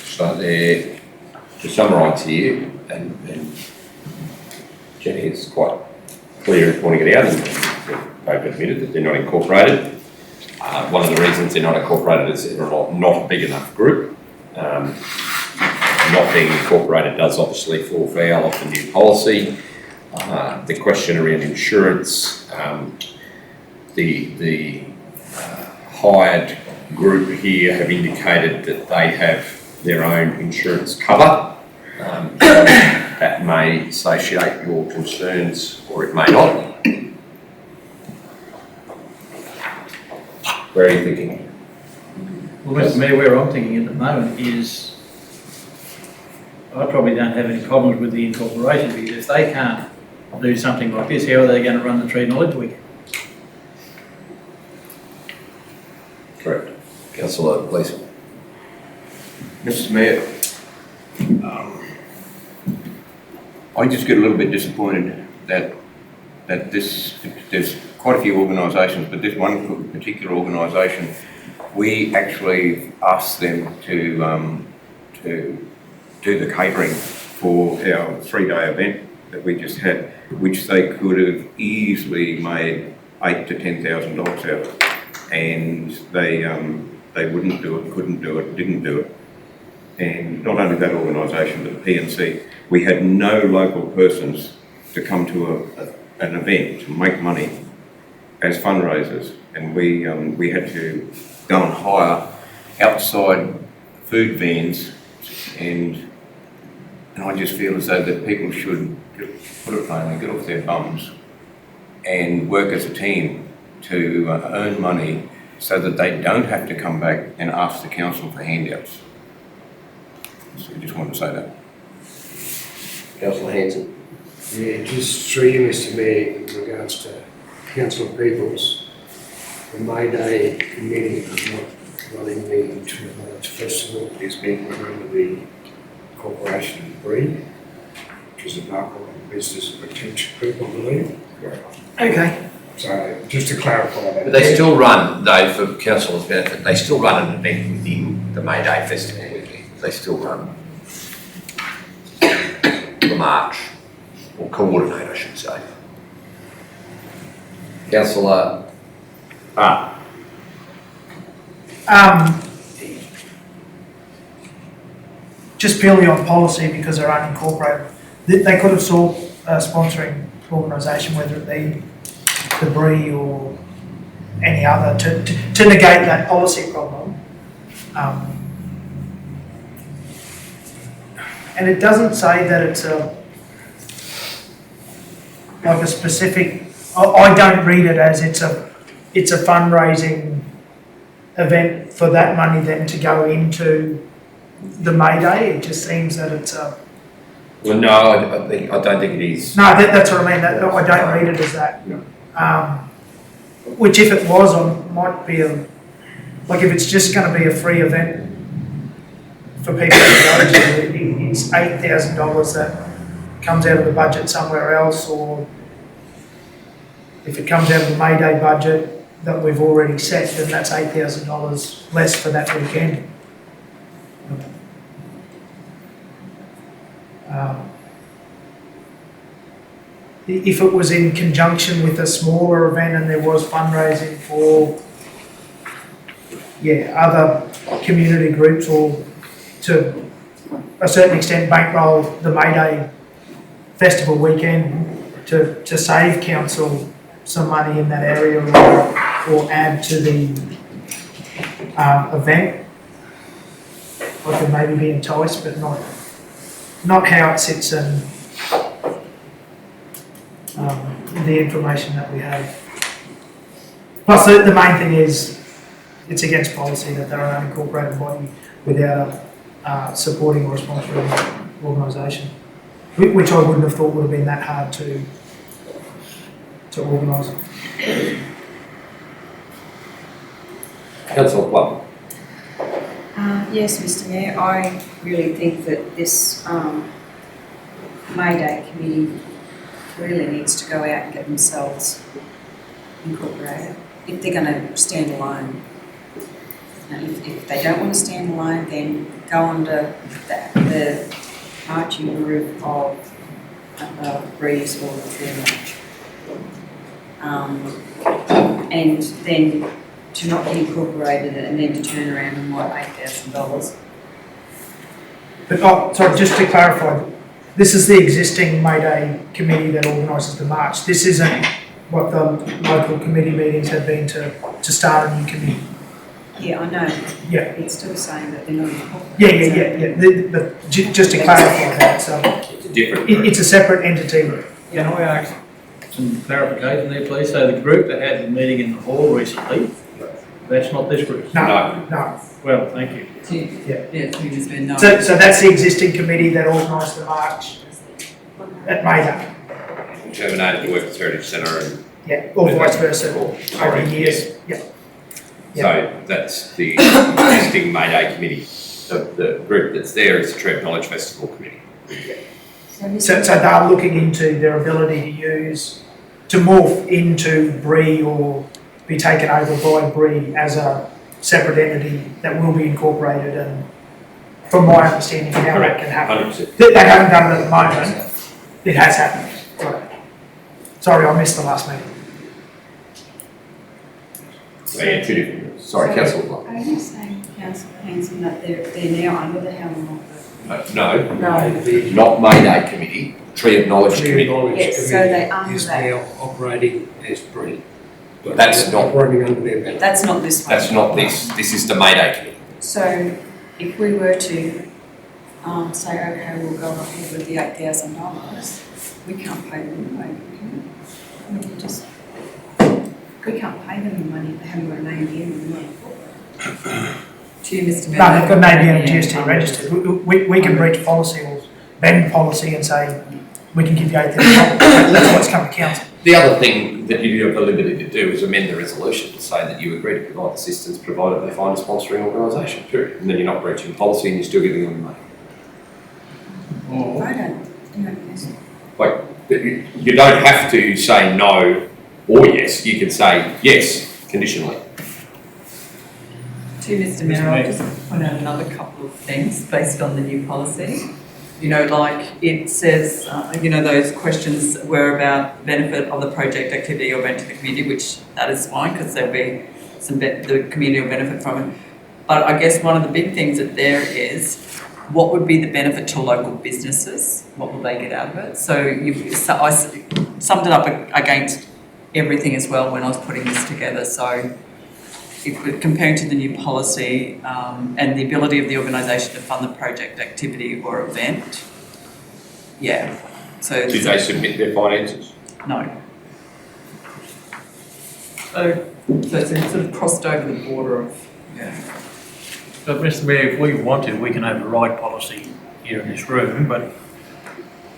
So there, to summarise here, and Jenny is quite clear in pointing it out, and they've admitted that they're not incorporated. One of the reasons they're not incorporated is they're not a big enough group. Not being incorporated does obviously fall foul of the new policy. The question around insurance, the hired group here have indicated that they have their own insurance cover. That may satiate your concerns, or it may not. Where are you thinking? Well, Mr Mayor, where I'm thinking at the moment is, I probably don't have any problems with the incorporation, because if they can't do something like this, how are they going to run the Tree Knowledge Week? Correct. Councillor Gleeson. Mr Mayor, I just get a little bit disappointed that there's quite a few organisations, but this one particular organisation, we actually asked them to do the catering for our 3-day event that we just had, which they could have easily made $8,000 to $10,000 out of, and they wouldn't do it, couldn't do it, didn't do it. And not only that organisation, but the PNC, we had no local persons to come to an event to make money as fundraisers, and we had to go and hire outside food vans, and I just feel as though that people should put it plainly, get off their bums and work as a team to earn money so that they don't have to come back and ask the council for handouts. So I just wanted to say that. Councillor Hanson. Yeah, just through you, Mr Mayor, in regards to Councillor Peoples, the May Day committee is not running the Tree Knowledge Festival, is being run under the Corporation of Breed, which is a narcotic business of potential people, I believe. Okay. So just to clarify that. But they still run, though, for councillors' benefit, they still run an event within the May Day Festival. They still run the march, or coordinate, I should say. Councillor just purely on policy, because they're unincorporated, they could have sought a sponsoring organisation, whether it be the BRE or any other, to negate that policy problem. And it doesn't say that it's like a specific, I don't read it as it's a fundraising event for that money then to go into the May Day. It just seems that it's a... Well, no, I don't think it is. No, that's what I mean. I don't read it as that. No. Which, if it was, might be like if it's just going to be a free event for people to go to, it's $8,000 that comes out of the budget somewhere else, or if it comes out of the May Day budget that we've already set, then that's $8,000 less for that weekend. If it was in conjunction with a smaller event and there was fundraising for other community groups, or to a certain extent bankroll the May Day festival weekend to save council some money in that area, or add to the event, I could maybe be enticed, but not how it sits in the information that we have. Plus, the main thing is it's against policy that they're an unincorporated body without a supporting or sponsoring organisation, which I wouldn't have thought would have been that hard to organise. Councillor Plum. Yes, Mr Mayor, I really think that this May Day committee really needs to go out and get themselves incorporated if they're going to stand alone. Now, if they don't want to stand alone, then go under the arching roof of Breeze or the Fairmont. And then to not be incorporated and then to turn around and write $8,000. But, sorry, just to clarify, this is the existing May Day committee that organises the march. This isn't what the local committee meetings have been to start a new committee. Yeah, I know. Yeah. It's still saying that they're not incorporated. Yeah. But just to clarify that, so It's a different. it's a separate entity. Can I ask some clarification there, please? So the group that had the meeting in the hall recently, that's not this group? No. Well, thank you. Yeah, there's been no. So that's the existing committee that organised the march at May Day. Terminated the Workers Heritage Centre and. Yeah, or vice versa, over the years. Yeah. So that's the existing May Day committee. The group that's there is the Tree of Knowledge Festival Committee. So they're looking into their ability to morph into Bree or be taken over by Bree as a separate entity that will be incorporated, and from my understanding how that can happen. 100%. They haven't done it at the moment, it has happened. Sorry, I missed the last meeting. So yeah, two different. Sorry, Councillor Block. Are you saying, Councillor Hanson, that they're now under the helm of No, No. not May Day Committee, Tree of Knowledge Committee. Yes, so they are Is that. now operating as Bree. That's not, Operating under their banner. That's not this one. that's not this. This is the May Day Committee. So if we were to say, okay, we'll go ahead with the $8,000, we can't pay them the money, can we? We can't pay them the money if they haven't got an ABN and they're not incorporated. To you, Mr. Mayor. No, they've got an ABN and GST registered. We can breach policy or bend policy and say, we can give you $8,000. That's what's come to council. The other thing that you have the liberty to do is amend the resolution to say that you agree to provide assistance provided they find a sponsoring organisation, period. And then you're not breaching policy and you're still giving them money. I don't, yes. Like, you don't have to say no or yes, you can say yes, conditionally. To Mr. Mayor, I'll just point out another couple of things based on the new policy. You know, like it says, those questions were about benefit of the project activity or event to the community, which that is fine because there'll be the community will benefit from it. But I guess one of the big things that there is, what would be the benefit to local businesses? What will they get out of it? So I summed it up against everything as well when I was putting this together. So if we're comparing to the new policy and the ability of the organisation to fund the project activity or event, yeah. So Did they submit their finances? no. So it's sort of crossed over the border of, yeah. So, Mr. Mayor, if we want to, we can override policy here in this room, but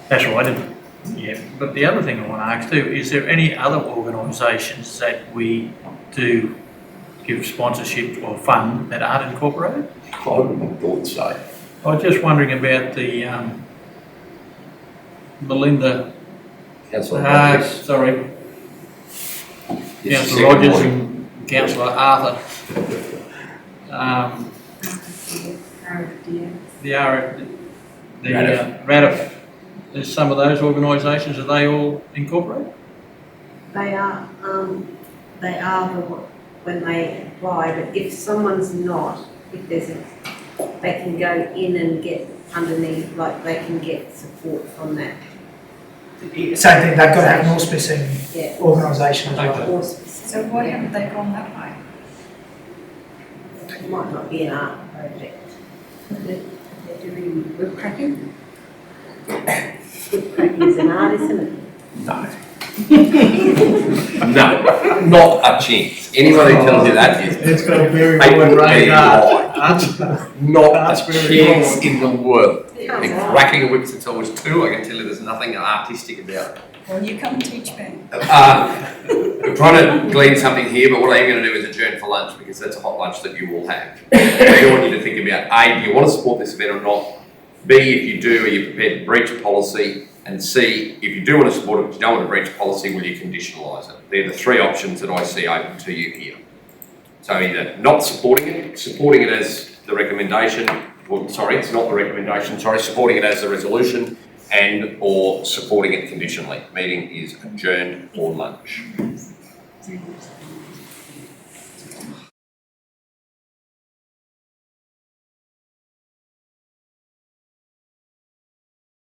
that's right, isn't it? Yeah. But the other thing I want to ask too, is there any other organisations that we do give sponsorship or fund that aren't incorporated? I wouldn't have thought so. I was just wondering about the Melinda, Councillor Rogers. sorry, It's the Councillor second Rogers morning. and Councillor Arthur. RADIF, there's some of those organisations, are they all incorporated? They are when they apply, but if someone's not, if there's they can go in and get underneath, like they can get support from that. Same thing, they've got to have an auspicing organisation as well. So why haven't they gone that way? It might not be an art project. They're doing wood cracking? Wood cracking is an art, isn't it? No. No, not a chance. Anyone who tells you that is It's got a very patently art. not a chance in the world. Yeah. And cracking a whip since I was 2, I can tell you there's nothing artistic about it. Well, you come and teach me. We're trying to glean something here, but what I am going to do is adjourn for lunch because that's a hot lunch that you will have. I do want you to think about A, do you want to support this event or not? B, if you do, are you prepared to breach policy? And C, if you do want to support it, but you don't want to breach policy, will you conditionalise it? They're the three options that I see open to you here. So either not supporting it as the recommendation, it's not the recommendation, supporting it as the resolution, and or supporting it conditionally. Meeting is adjourned for lunch.